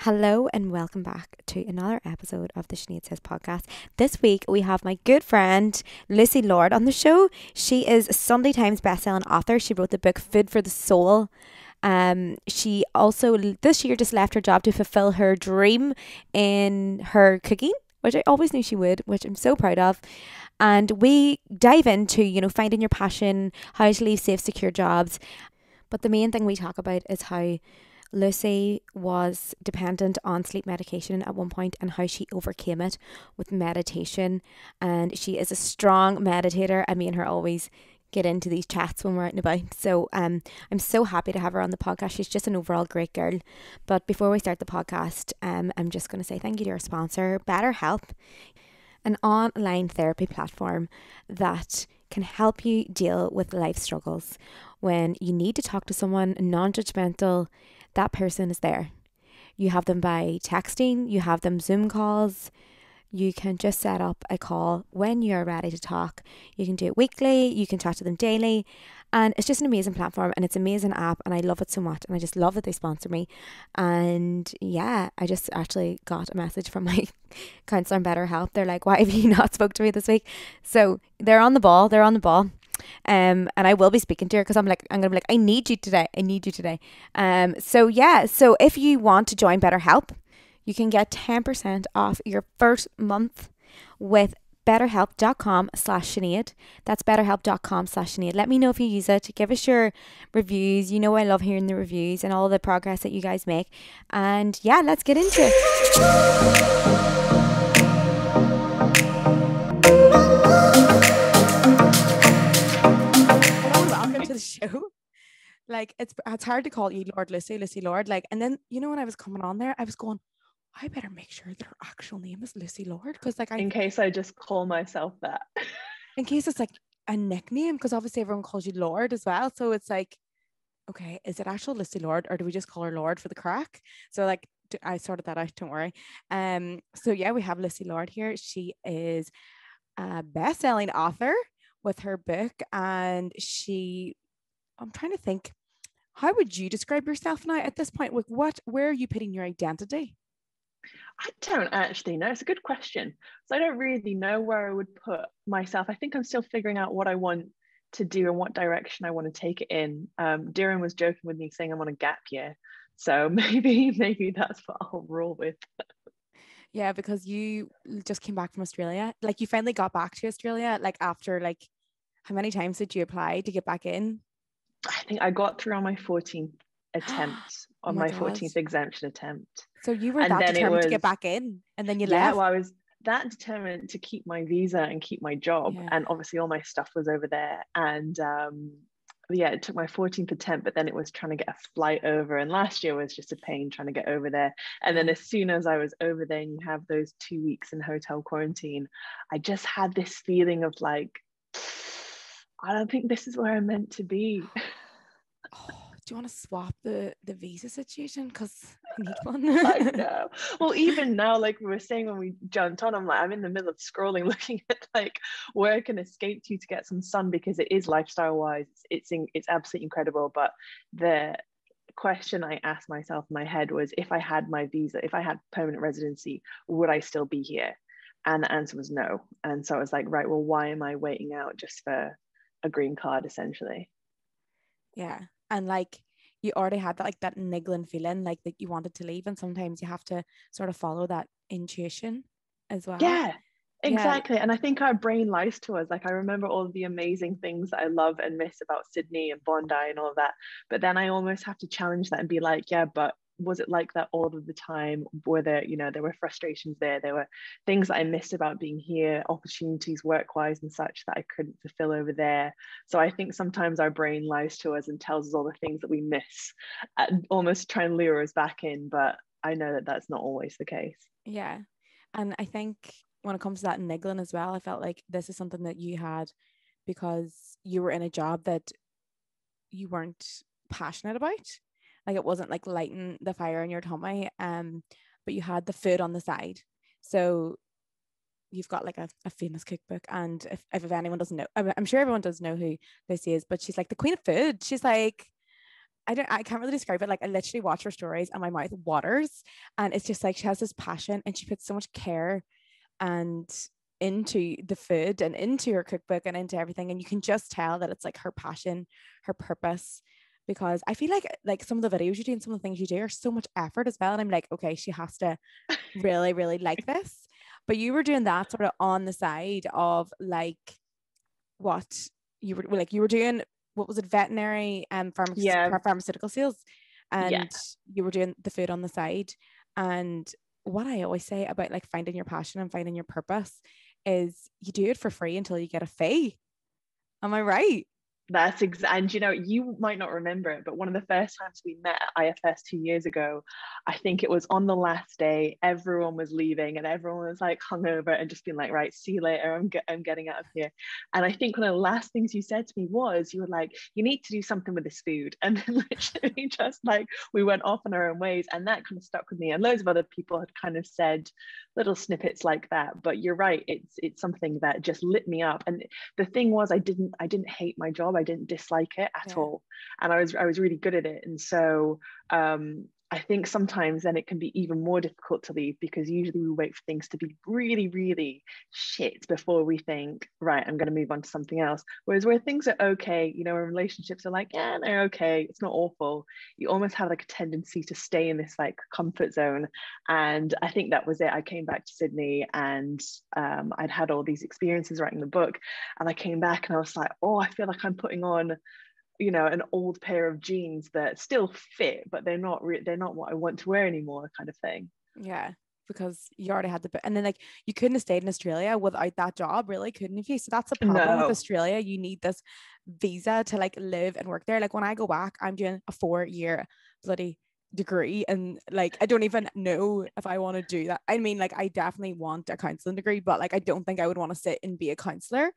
Hello and welcome back to another episode of the Sinead Says podcast. This week we have my good friend Lucy Lord on the show. She is a Sunday Times bestselling author. She wrote the book Food for the Soul. She also this year just left her job to fulfill her dream in her cooking, which I always knew she would, which I'm so proud of. And we dive into, finding your passion, how to leave safe, secure jobs. But the main thing we talk about is how Lucy was dependent on sleep medication at one point and how she overcame it with meditation. And she is a strong meditator. And me and her always get into these chats when we're out and about. So I'm so happy to have her on the podcast. She's just an overall great girl. But before we start the podcast, I'm just going to say thank you to our sponsor, BetterHelp, an online therapy platform that can help you deal with life struggles. When you need to talk to someone non-judgmental, that person is there. You have them by texting, you have them Zoom calls. You can just set up a call when you're ready to talk. You can do it weekly, you can chat to them daily. And it's just an amazing platform and it's an amazing app and I love it so much. And I just love that they sponsor me. And yeah, I just actually got a message from my counsellor on BetterHelp. They're like, why have you not spoke to me this week? So they're on the ball. And I will be speaking to her because I'm gonna be like, I need you today. So if you want to join BetterHelp, you can get 10% off your first month with betterhelp.com/Sinead. That's betterhelp.com/Sinead. Let me know if you use it. Give us your reviews. You know I love hearing the reviews and all the progress that you guys make. And yeah, let's get into it. Welcome to the show. Like it's hard to call you Lord Lucy Lord. Like, and then when I was coming on there, I was going, I better make sure that her actual name is Lucy Lord, because in case I just call myself that. In case it's like a nickname, because obviously everyone calls you Lord as well. So it's like, okay, is it actual Lucy Lord or do we just call her Lord for the crack? So like I sorted that out, don't worry. So yeah, we have Lucy Lord here. She is a best-selling author with her book, and I'm trying to think, how would you describe yourself now at this point? Like where are you putting your identity? I don't actually know. It's a good question. So I don't really know where I would put myself. I think I'm still figuring out what I want to do and what direction I want to take it in. Darren was joking with me saying I'm on a gap year. So maybe that's what I'll roll with. Yeah, because you just came back from Australia. Like you finally got back to Australia, like after like how many times did you apply to get back in? I think I got through on my 14th attempt, Oh on my my God. 14th exemption attempt. So you were And that then determined to get back in, and then you left? Well, I was that determined to keep my visa and keep my job. Yeah. And obviously all my stuff was over there. And it took my 14th attempt, but then it was trying to get a flight over. And last year was just a pain trying to get over there. And then as soon as I was over there and you have those 2 weeks in hotel quarantine, I just had this feeling of like, I don't think this is where I'm meant to be. Oh, do you want to swap the visa situation? Because I need one. I know. Well, even now, like we were saying when we jumped on, I'm in the middle of scrolling, looking at like where I can escape to get some sun, because it is lifestyle wise, it's absolutely incredible. But the question I asked myself in my head was, if I had my visa, if I had permanent residency, would I still be here? And the answer was no. And so I was like, right, well, why am I waiting out just for a green card, essentially? Yeah. And like you already had that, like that niggling feeling like that you wanted to leave, and sometimes you have to sort of follow that intuition as well. Yeah, exactly. And I think our brain lies to us. Like I remember all of the amazing things that I love and miss about Sydney and Bondi and all of that, but then I almost have to challenge that and be like, yeah, but was it like that all of the time? Were there, there were frustrations there were things that I missed about being here, opportunities work-wise and such that I couldn't fulfill over there. So I think sometimes our brain lies to us and tells us all the things that we miss and almost try and lure us back in, but I know that that's not always the case. Yeah. And I think when it comes to that niggling as well, I felt like this is something that you had because you were in a job that you weren't passionate about. Like it wasn't like lighting the fire in your tummy, but you had the food on the side. So you've got like a famous cookbook, and if anyone doesn't know, I'm sure everyone does know who this is, but she's like the queen of food. She's like I can't really describe it. Like I literally watch her stories and my mouth waters. And it's just like she has this passion and she puts so much care and into the food and into her cookbook and into everything. And you can just tell that it's like her passion, her purpose. Because I feel like some of the videos you do and some of the things you do are so much effort as well. And I'm like, okay, she has to really, really like this. But you were doing that sort of on the side of like what you were doing, what was it, veterinary and Yeah, pharmaceutical sales, yeah. and you were doing the food on the side. And what I always say about like finding your passion and finding your purpose is you do it for free until you get a fee. Am I right? And you might not remember it, but one of the first times we met at IFS 2 years ago, I think it was on the last day, everyone was leaving and everyone was like hungover and just being like, right, see you later. I'm getting out of here. And I think one of the last things you said to me was, you were like, you need to do something with this food. And then literally just like we went off on our own ways. And that kind of stuck with me. And loads of other people had kind of said little snippets like that. But you're right, it's something that just lit me up. And the thing was, I didn't hate my job. I didn't dislike it at Yeah. all, and I was really good at it. And so I think sometimes then it can be even more difficult to leave, because usually we wait for things to be really, really shit before we think, right, I'm going to move on to something else. Whereas where things are okay, when relationships are like, yeah, they're okay, it's not awful, you almost have like a tendency to stay in this like comfort zone. And I think that was it. I came back to Sydney and I'd had all these experiences writing the book, and I came back and I was like, oh, I feel like I'm putting on an old pair of jeans that still fit, but they're not what I want to wear anymore, kind of thing. Yeah, because you already had and then like you couldn't have stayed in Australia without that job, really, couldn't you? So that's the problem with No. Australia. You need this visa to like live and work there. Like when I go back, I'm doing a 4 year bloody degree, and like I don't even know if I want to do that. I mean, like I definitely want a counseling degree, but like I don't think I would want to sit and be a counselor.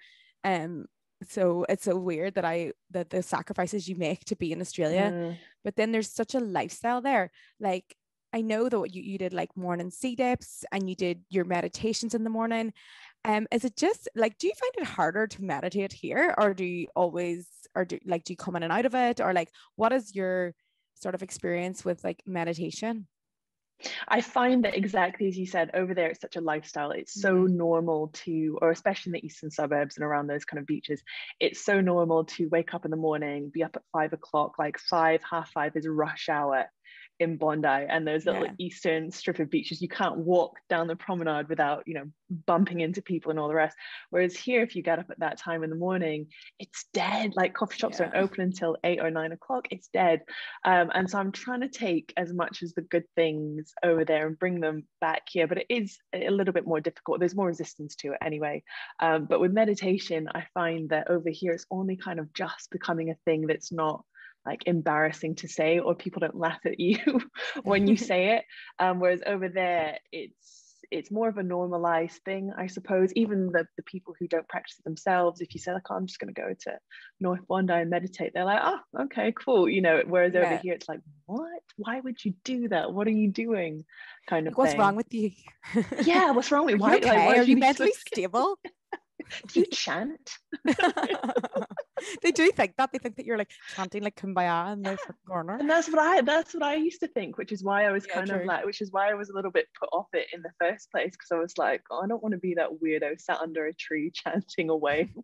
Um, so it's so weird that the sacrifices you make to be in Australia, Mm. but then there's such a lifestyle there. Like I know that you did like morning sea dips and you did your meditations in the morning. Is it just like, do you find it harder to meditate here, or do you always, or do you come in and out of it, or like what is your sort of experience with like meditation? I find that exactly as you said, over there, it's such a lifestyle. It's so Mm, normal to, or especially in the eastern suburbs and around those kind of beaches, it's so normal to wake up in the morning, be up at 5 o'clock, like five, half five is rush hour in Bondi, and those little yeah, eastern strip of beaches. You can't walk down the promenade without, bumping into people and all the rest. Whereas here, if you get up at that time in the morning, it's dead. Like coffee shops yeah, don't open until 8 or 9 o'clock. It's dead. And so I'm trying to take as much as the good things over there and bring them back here, but it is a little bit more difficult. There's more resistance to it anyway. But with meditation, I find that over here, it's only kind of just becoming a thing that's not like embarrassing to say, or people don't laugh at you when you say it. Whereas over there, it's more of a normalized thing, I suppose. Even the people who don't practice it themselves, if you say like, oh, I'm just going to go to North Bondi and meditate, they're like, oh, okay, cool. Whereas over yeah. here, it's like, what? Why would you do that? What are you doing? Kind of Like what's wrong thing. with you? Yeah, what's wrong with Are you why? Like, okay? why Are do you you need to mentally escape? stable? Do you chant? They do think that. They think that you're like chanting like kumbaya in the front corner. And that's what I used to think, which is why I was Yeah, kind of true. like, which is why I was a little bit put off it in the first place, because I was like, oh, I don't want to be that weirdo sat under a tree chanting away.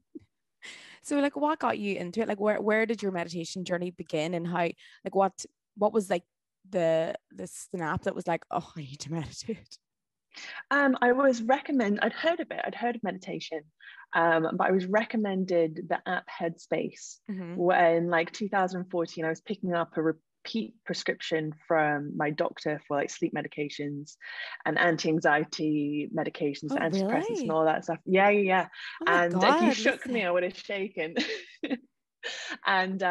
So like what got you into it? Like where did your meditation journey begin, and how like what was like the snap that was like, oh, I need to meditate? I'd heard of it. I'd heard of meditation, but I was recommended the app Headspace Hmm. when, like, 2014, I was picking up a repeat prescription from my doctor for like sleep medications and anti-anxiety medications, Oh, antidepressants, and really? all that stuff. Yeah, yeah, yeah. Oh my And if you God, shook me, I listen. would have shaken. And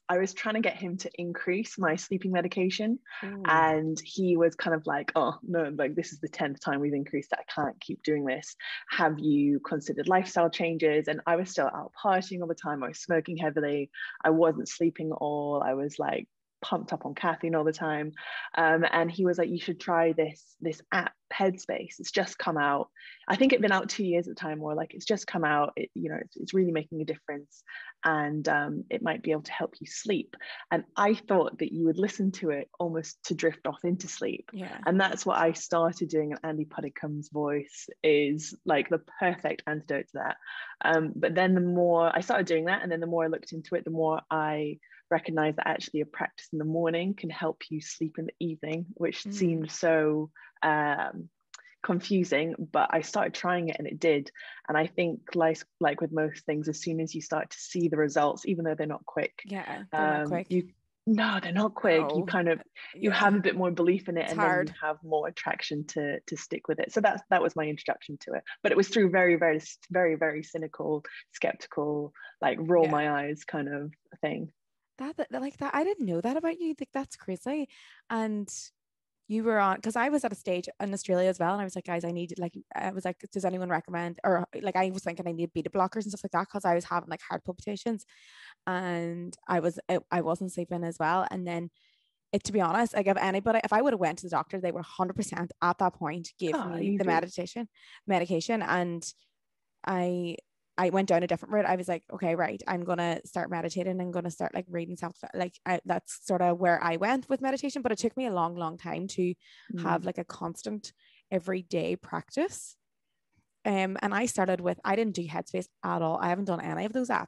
I was trying to get him to increase my sleeping medication, Oh, and he was kind of like, oh no, like this is the 10th time we've increased it, I can't keep doing this, have you considered lifestyle changes? And I was still out partying all the time, I was smoking heavily, I wasn't sleeping at all, I was like pumped up on caffeine all the time. And he was like, you should try this app Headspace, it's just come out, I think it'd been out 2 years at the time, or like it's just come out, it's really making a difference. and it might be able to help you sleep. And I thought that you would listen to it almost to drift off into sleep. Yeah. And that's what I started doing. And Andy Puddicombe's voice is like the perfect antidote to that. But then the more I started doing that, and then the more I looked into it, the more I recognized that actually a practice in the morning can help you sleep in the evening, which seemed so confusing, but I started trying it and it did. And I think like with most things, as soon as you start to see the results, even though they're not quick, they're not quick. they're not quick. No. You kind of you have a bit more belief in it, and hard. then you have more attraction to stick with it. So that was my introduction to it. But it was through very, very, very, very cynical, skeptical, like roll my eyes kind of thing. That like that, I didn't know that about you. Like that's crazy. And you were on, because I was at a stage in Australia as well, and I was like, guys, I need, like, I was like, does anyone recommend, or like I was thinking I need beta blockers and stuff like that, because I was having like heart palpitations, and I wasn't sleeping as well. And then to be honest, like if I would have went to the doctor, they were 100% at that point gave me the medication, and I went down a different route. I was like, okay, right, I'm gonna start meditating and gonna start like reading self, like that's sort of where I went with meditation. But it took me a long, long time to have like a constant everyday practice. And I started with, I didn't do Headspace at all. I haven't done any of those apps.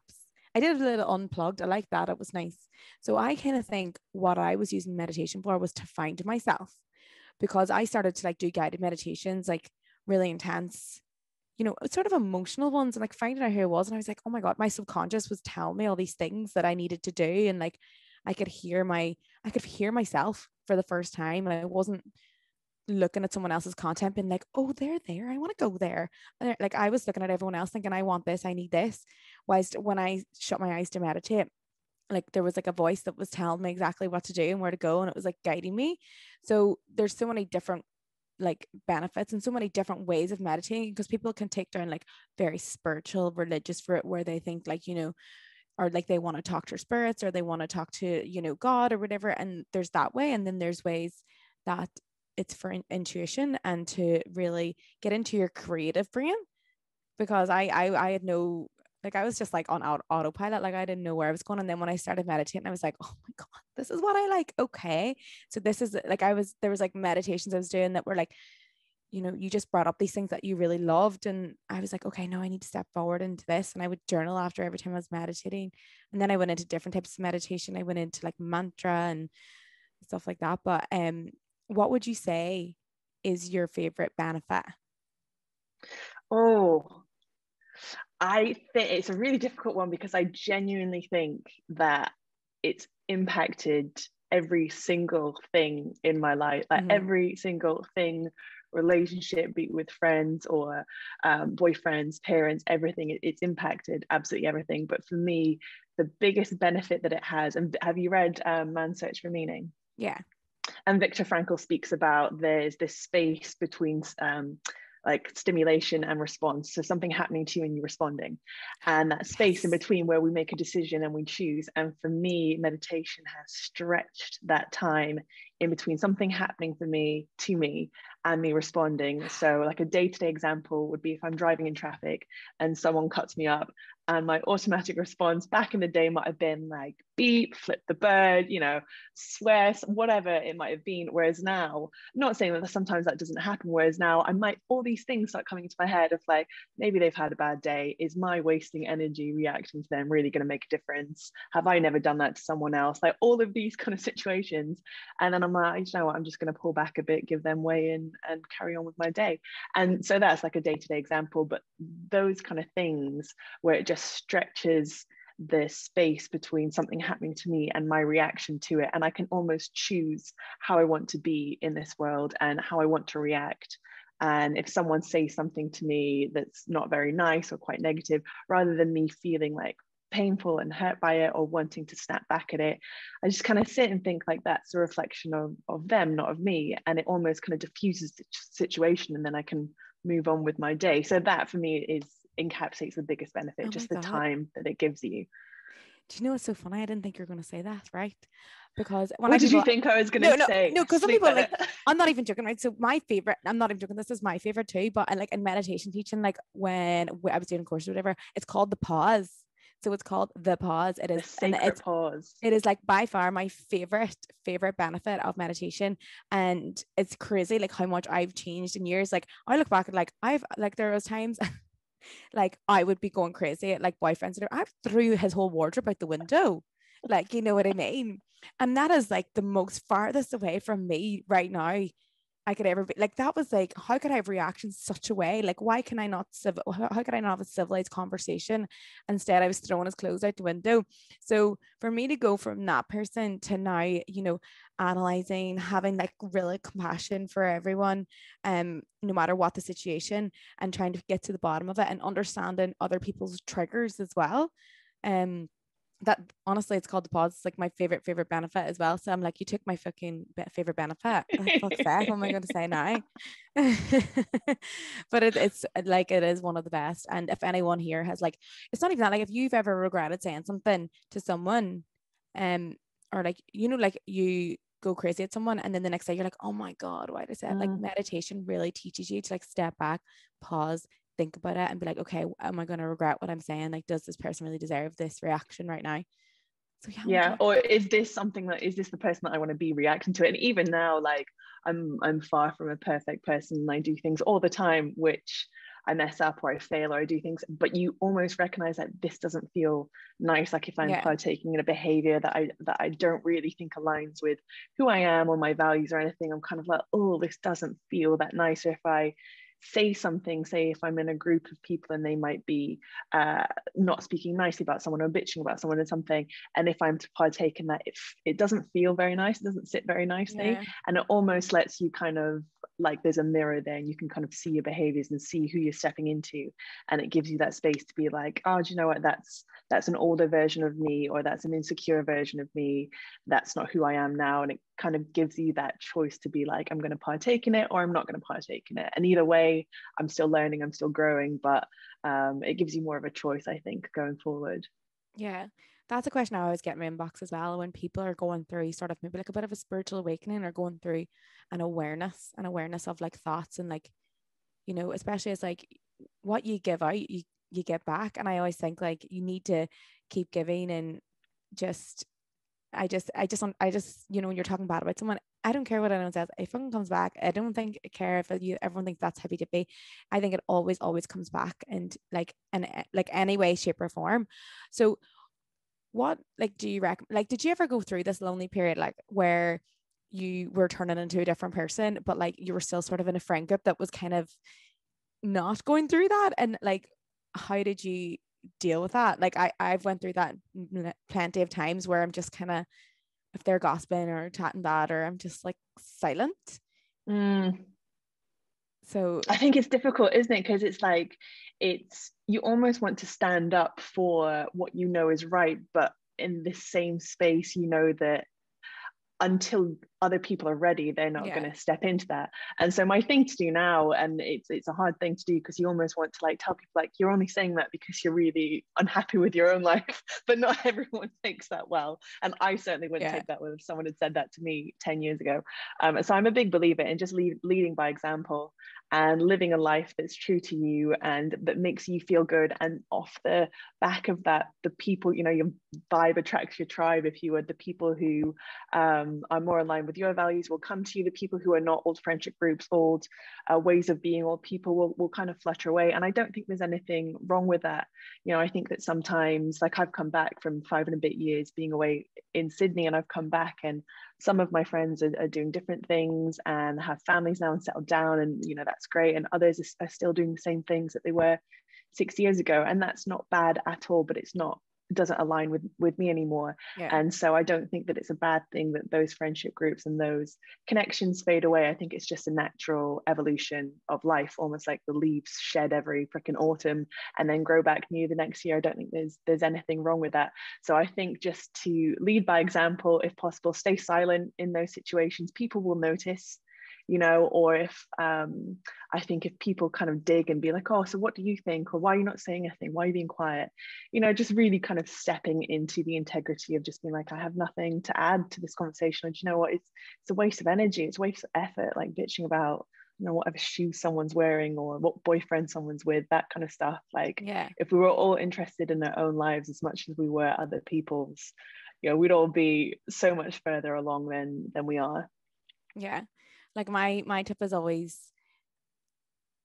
I did a little Unplugged. I like that. It was nice. So I kind of think what I was using meditation for was to find myself, because I started to like do guided meditations, like really intense, sort of emotional ones, and like finding out who I was. And I was like, oh my God, my subconscious was telling me all these things that I needed to do. And like, I could hear myself for the first time. And I wasn't looking at someone else's content being like, oh, they're there, I want to go there. And like, I was looking at everyone else thinking, I want this, I need this. Whilst when I shut my eyes to meditate, like there was like a voice that was telling me exactly what to do and where to go. And it was like guiding me. So there's so many different like benefits and so many different ways of meditating, because people can take down like very spiritual religious route where they think like, or like they want to talk to their spirits, or they want to talk to, God or whatever. And there's that way. And then there's ways that it's for intuition and to really get into your creative brain, because I had no, like I was just like on autopilot, like I didn't know where I was going. And then when I started meditating, I was like, oh my God, this is what I like. Okay. So this is like, there was like meditations I was doing that were like, you just brought up these things that you really loved. And I was like, okay, no, I need to step forward into this. And I would journal after every time I was meditating. And then I went into different types of meditation. I went into like mantra and stuff like that. But what would you say is your favorite benefit? Oh, I think it's a really difficult one, because I genuinely think that it's impacted every single thing in my life, like every single thing, relationship, be it with friends or boyfriends, parents, everything. It's impacted absolutely everything. But for me, the biggest benefit that it has, and have you read Man's Search for Meaning? Yeah. And Viktor Frankl speaks about there's this space between like stimulation and response. So something happening to you and you responding, and that space in between where we make a decision and we choose. And for me, meditation has stretched that time in between something happening for me to me and me responding. So like a day-to-day example would be if I'm driving in traffic and someone cuts me up, and my automatic response back in the day might have been like beep, flip the bird, swear, whatever it might have been. Whereas now, not saying that sometimes that doesn't happen, whereas now all these things start coming into my head of like, maybe they've had a bad day. Is my wasting energy reacting to them really going to make a difference? Have I never done that to someone else? Like all of these kind of situations. And then I'm like, you know what, I'm just going to pull back a bit, give them way in, and carry on with my day. And so that's like a day-to-day example. But those kind of things where it just stretches the space between something happening to me and my reaction to it, and I can almost choose how I want to be in this world and how I want to react. And if someone says something to me that's not very nice or quite negative, rather than me feeling like painful and hurt by it or wanting to snap back at it, I just kind of sit and think like that's a reflection of them, not of me. And it almost kind of diffuses the situation, and then I can move on with my day. So that for me encapsulates the biggest benefit, just the time that it gives you. Do you know what's so funny? I didn't think you were going to say that, right? Because what did you think I was going to say? No, because some people like, I'm not even joking, right? So my favorite, I'm not even joking, this is my favorite too, but I like in meditation teaching, like when I was doing a course or whatever, it's called the pause. So it's called the pause. It The is, and sacred pause. it is like by far my favorite benefit of meditation. And it's crazy like how much I've changed in years. Like I look back at like I've like there was times like I would be going crazy at like boyfriends and I threw his whole wardrobe out the window. Like, you know what I mean? And that is like the most farthest away from me right now I could ever be. Like that was like, how could I react in such a way? Like, why can I not how could I not have a civilized conversation? Instead, I was throwing his clothes out the window. So for me to go from that person to now, you know, analyzing, having like really compassion for everyone, no matter what the situation, and trying to get to the bottom of it and understanding other people's triggers as well. Um, that honestly it's called the pause. It's like my favorite benefit as well. So I'm like, you took my fucking favorite benefit. Like, fuck's sake, what am I going to say now? But it's like it is one of the best. And if anyone here has like, it's not even that, like if you've ever regretted saying something to someone, or like, you know, like you go crazy at someone and then the next day you're like, oh my God, why did I say it? Like meditation really teaches you to like step back, pause, think about it and be like, okay, am I going to regret what I'm saying? Like, does this person really deserve this reaction right now? So yeah, Yeah, or is this something that, is this the person that I want to be reacting to? And even now, like I'm far from a perfect person and I do things all the time which I mess up or I fail or I do things, but you almost recognize that this doesn't feel nice. Like if I'm yeah, partaking in a behavior that I don't really think aligns with who I am or my values or anything, I'm kind of like, oh, this doesn't feel that nice. Or if I say something, say if I'm in a group of people and they might be not speaking nicely about someone or bitching about someone or something, and if I'm to partake in that, it doesn't feel very nice, it doesn't sit very nicely, yeah, and it almost lets you kind of like there's a mirror there and you can kind of see your behaviors and see who you're stepping into, and it gives you that space to be like, oh, do you know what, that's an older version of me, or that's an insecure version of me, that's not who I am now. And it kind of gives you that choice to be like, I'm going to partake in it or I'm not going to partake in it, and either way I'm still learning, I'm still growing, but it gives you more of a choice, I think, going forward. yeah. That's a question I always get in my inbox as well when people are going through sort of maybe like a bit of a spiritual awakening or going through an awareness of like thoughts and like, you know, especially as like what you give out, you get back. And I always think like you need to keep giving and just I just, you know, when you're talking bad about someone, I don't care what anyone says. If it comes back, I don't think I care if everyone thinks that's hippy dippy. I think it always comes back and like like any way, shape, or form. So what like do you reckon? Like, did you ever go through this lonely period like where you were turning into a different person, but like you were still sort of in a friend group that was kind of not going through that? And like, how did you deal with that? Like I've went through that plenty of times where I'm just kind of, if they're gossiping or chatting bad, or I'm just like silent. Mm. So I think it's difficult, isn't it? Because it's like it's you almost want to stand up for what you know is right, but in this same space, you know that until other people are ready, they're not yeah, going to step into that. And so my thing to do now, and it's a hard thing to do because you almost want to like tell people like you're only saying that because you're really unhappy with your own life, but not everyone takes that well. And I certainly wouldn't yeah, take that well if someone had said that to me 10 years ago. So I'm a big believer in just leading by example and living a life that's true to you and that makes you feel good. And off the back of that, the people, you know, your vibe attracts your tribe, if you would. The people who are more aligned with your values will come to you. The people who are not, old friendship groups, old ways of being, old people will kind of flutter away. And I don't think there's anything wrong with that. You know, I think that sometimes, like I've come back from 5 and a bit years being away in Sydney, and I've come back and some of my friends are doing different things and have families now and settled down, and you know that's great, and others are still doing the same things that they were 6 years ago, and that's not bad at all, but it doesn't align with me anymore. yeah, And so I don't think that it's a bad thing that those friendship groups and those connections fade away. I think it's just a natural evolution of life, almost like the leaves shed every freaking autumn and then grow back new the next year. I don't think there's anything wrong with that. So I think just to lead by example, if possible, stay silent in those situations. People will notice, you know, or if I think if people kind of dig and be like, oh, so what do you think, or why are you not saying anything, why are you being quiet, you know, just really kind of stepping into the integrity of just being like, I have nothing to add to this conversation, and you know what, it's a waste of energy, it's a waste of effort, like bitching about whatever shoes someone's wearing or what boyfriend someone's with, that kind of stuff. Like, Yeah. if we were all interested in our own lives as much as we were other people's, we'd all be so much further along than we are. Yeah. Like my tip is always,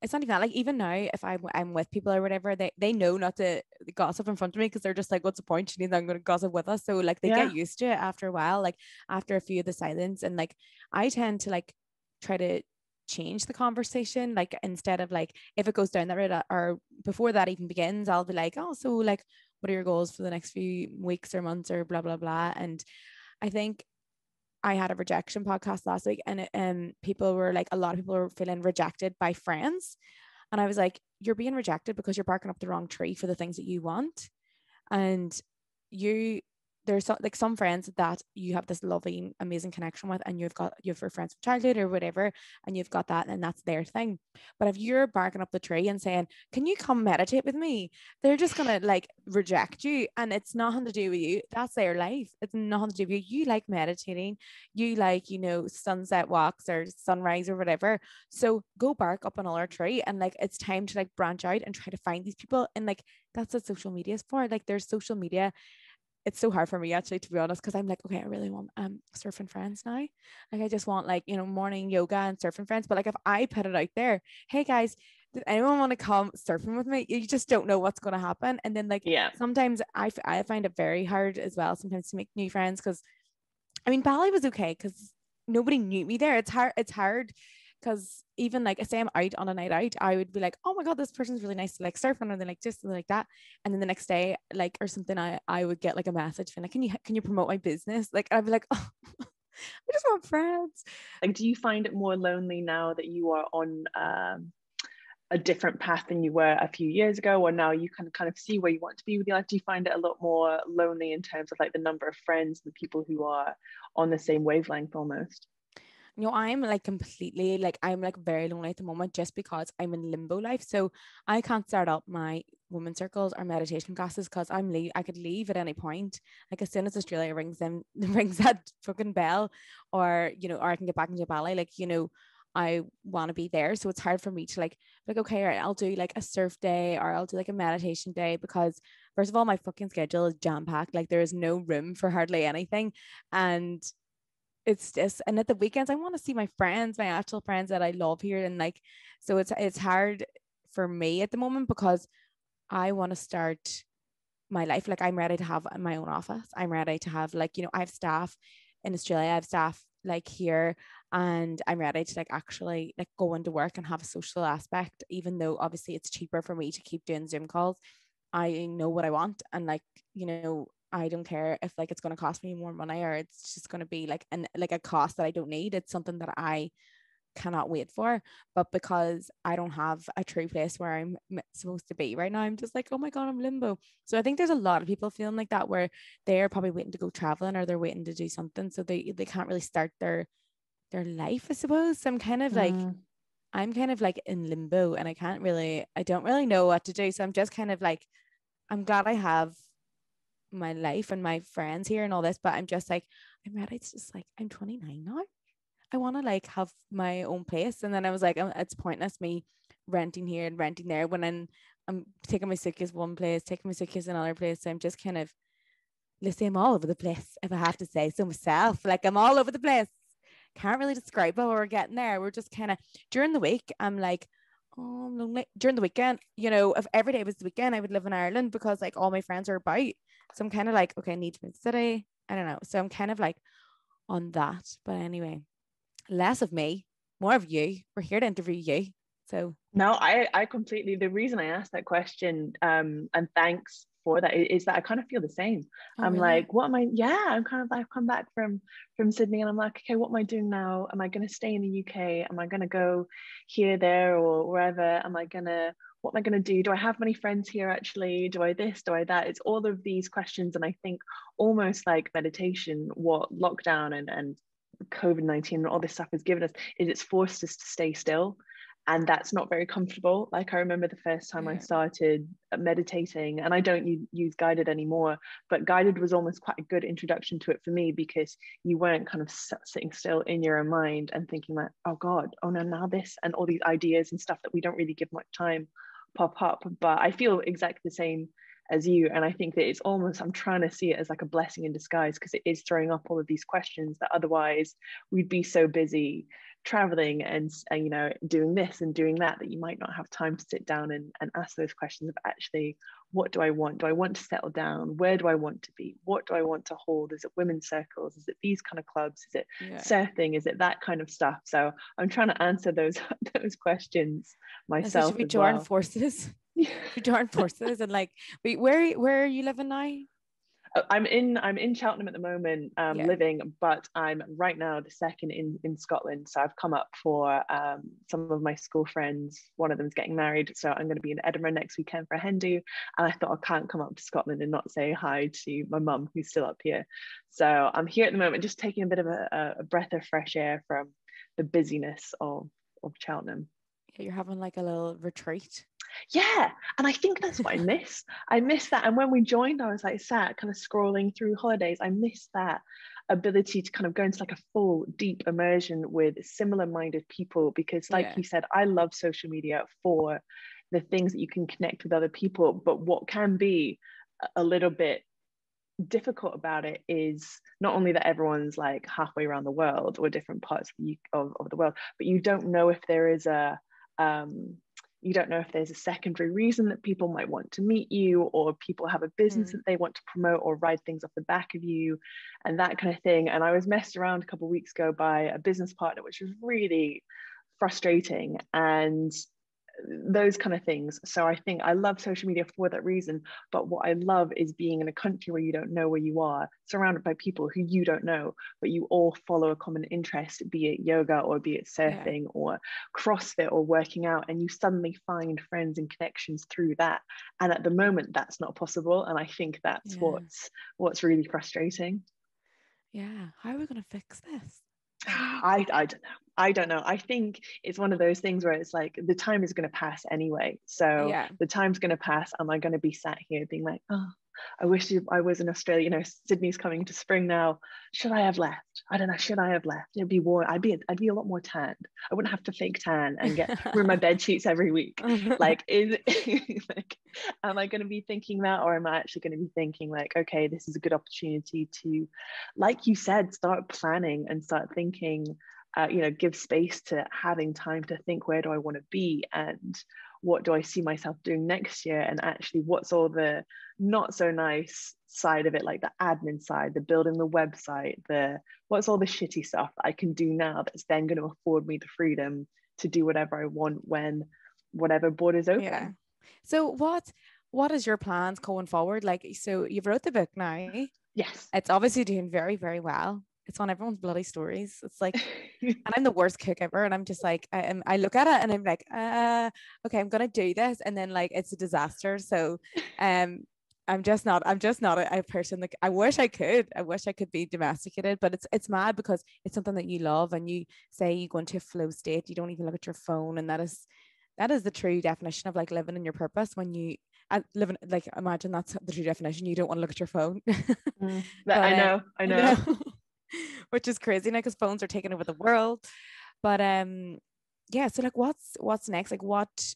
it's not even that, like even now if I'm with people or whatever, they know not to gossip in front of me because they're just like, what's the point? She needs, I'm going to gossip with us. So like they get Yeah. used to it after a while, like after a few of the silence. And like I tend to like try to change the conversation. Like instead of like if it goes down that road or before that even begins, I'll be like, oh, so like what are your goals for the next few weeks or months or blah blah blah. And I think I had a rejection podcast last week, and people were like, a lot of people were feeling rejected by friends. And I was like, you're being rejected because you're barking up the wrong tree for the things that you want. And you, there's like some friends that you have this loving, amazing connection with, and you've your friends from childhood or whatever, and you've got that, and that's their thing. But if you're barking up the tree and saying, can you come meditate with me? They're just gonna like reject you. And it's nothing to do with you. That's their life. It's nothing to do with you. You like meditating, you like, sunset walks or sunrise or whatever. So go bark up another tree, and like it's time to like branch out and try to find these people. And like that's what social media is for. Like there's social media. It's so hard for me actually, to be honest, because I'm like, okay, I really want surfing friends now. Like I just want like, morning yoga and surfing friends. But like if I put it out there, hey guys, does anyone want to come surfing with me? You just don't know what's going to happen. And then like Yeah. sometimes I find it very hard as well sometimes to make new friends, because I mean Bali was okay because nobody knew me there. It's hard because even like say I'm out on a night out, I would be like, oh my god, this person's really nice to like surf, and then like just like that. And then the next day, like or something, I would get like a message being like, can you promote my business? Like I'd be like, oh, I just want friends. Like, do you find it more lonely now that you are on a different path than you were a few years ago, or now you can kind of see where you want to be with your life? Do you find it a lot more lonely in terms of like the number of friends, the people who are on the same wavelength almost? I'm like completely like I'm like very lonely at the moment just because I'm in limbo life. So I can't start up my women's circles or meditation classes because I could leave at any point. Like as soon as Australia rings that fucking bell, or I can get back into ballet, like, I want to be there. So it's hard for me to like, okay, all right, I'll do like a surf day or I'll do like a meditation day, because first of all, my fucking schedule is jam-packed. Like there is no room for hardly anything. And it's just, and at the weekends I want to see my friends, my actual friends that I love here. And like so it's hard for me at the moment because I want to start my life. Like I'm ready to have my own office. I'm ready to have like, I have staff in Australia, I have staff like here, and I'm ready to like actually like go into work and have a social aspect, even though obviously it's cheaper for me to keep doing Zoom calls. I know what I want, and like, I don't care if like it's going to cost me more money or it's just going to be like a cost that I don't need. It's something that I cannot wait for. But because I don't have a true place where I'm supposed to be right now, I'm just like, oh my god, I'm limbo. So I think there's a lot of people feeling like that, where they're probably waiting to go traveling or they're waiting to do something, so they can't really start their life, I suppose. So I'm kind of like in limbo, and I don't really know what to do. So I'm just kind of like, I'm glad I have my life and my friends here and all this, but I'm just like, I'm ready. It's just like, I'm 29 now. I want to like have my own place. And then I was like, it's pointless me renting here and renting there when I'm taking my suitcase one place, taking my suitcase another place. So I'm just kind of, let's say I'm all over the place, if I have to say so myself. Like I'm all over the place. Can't really describe how we're getting there. We're just kind of, during the week, I'm like, oh, I'm lonely. During the weekend, if every day was the weekend, I would live in Ireland because like all my friends are about. So I'm kind of like, okay, I need to move to the city. I don't know. So I'm kind of like on that. But anyway, less of me, more of you. We're here to interview you. So No, I completely, the reason I asked that question, and thanks for that, is that I kind of feel the same. oh I'm really? like, what am I? Yeah, I'm kind of, I've come back from Sydney, and I'm like, okay, what am I doing now? Am I going to stay in the UK? Am I going to go here, there, or wherever? What am I going to do? Do I have many friends here actually? Do I this? Do I that? It's all of these questions. And I think almost like meditation, what lockdown and COVID-19 and all this stuff has given us is it's forced us to stay still And that's not very comfortable. Like I remember the first time I started meditating, and I don't use guided anymore, but guided was almost quite a good introduction to it for me, because you weren't kind of sitting still in your own mind and thinking like, oh God, oh no, now this, and all these ideas and stuff that we don't really give much time pop up. But I feel exactly the same as you, and I think that it's almost, I'm trying to see it as like a blessing in disguise, because it is throwing up all of these questions that otherwise we'd be so busy traveling and you know, doing this and doing that you might not have time to sit down and ask those questions of actually, what do I want? Do I want to settle down? Where do I want to be? What do I want to hold? Is it women's circles? Is it these kind of clubs? Is it surfing? Is it that kind of stuff? So I'm trying to answer those questions myself. Should we as join well. forces? Should we join forces and like, where are you living now? I'm in Cheltenham at the moment, living, but I'm right now the second in Scotland. So I've come up for some of my school friends. One of them's getting married, so I'm going to be in Edinburgh next weekend for a hen do. And I thought I can't come up to Scotland and not say hi to my mum, who's still up here. So I'm here at the moment, just taking a bit of a breath of fresh air from the busyness of Cheltenham. You're having like a little retreat. Yeah, and I think that's what I miss that. And when we joined, I was like sat kind of scrolling through holidays. I miss that ability to kind of go into like a full deep immersion with similar minded people, because like you said, I love social media for the things that you can connect with other people, but what can be a little bit difficult about it is not only that everyone's like halfway around the world or different parts of the world, but you don't know if there is you don't know if there's a secondary reason that people might want to meet you, or people have a business that they want to promote or ride things off the back of you and that kind of thing. And I was messed around a couple of weeks ago by a business partner, which was really frustrating, and those kind of things. So I think I love social media for that reason. But what I love is being in a country where you don't know where you are, surrounded by people who you don't know, but you all follow a common interest, be it yoga or be it surfing or CrossFit or working out, and you suddenly find friends and connections through that. And at the moment, that's not possible. And I think that's what's really frustrating. Yeah. How are we going to fix this? I don't know. I don't know. I think it's one of those things where it's like the time is going to pass anyway. So the time's going to pass. Am I going to be sat here being like, oh, I wish I was in Australia. You know, Sydney's coming to spring now. Should I have left? I don't know. Should I have left? It'd be warm. I'd be a lot more tanned. I wouldn't have to fake tan and ruin my bed sheets every week. Like, like, am I going to be thinking that, or am I actually going to be thinking like, okay, this is a good opportunity to, like you said, start planning and start thinking. You know, give space to having time to think, where do I want to be and what do I see myself doing next year, and actually what's all the not so nice side of it, like the admin side, the building the website, what's all the shitty stuff that I can do now that's then going to afford me the freedom to do whatever I want when whatever border's open. Yeah. So what is your plans going forward? Like, so you've wrote the book now. Yes. It's obviously doing very, very well. It's on everyone's bloody stories. It's like, and I'm the worst cook ever. And I'm just like, I look at it and I'm like, okay, I'm going to do this. And then like, it's a disaster. So, I'm just not a person that I wish I could be domesticated, but it's mad because it's something that you love, and you say you go into a flow state. You don't even look at your phone. And that is the true definition of like living in your purpose. When you living, like, imagine that's the true definition. You don't want to look at your phone. But, I know. Which is crazy now because phones are taking over the world. But yeah, so like what's next? Like what,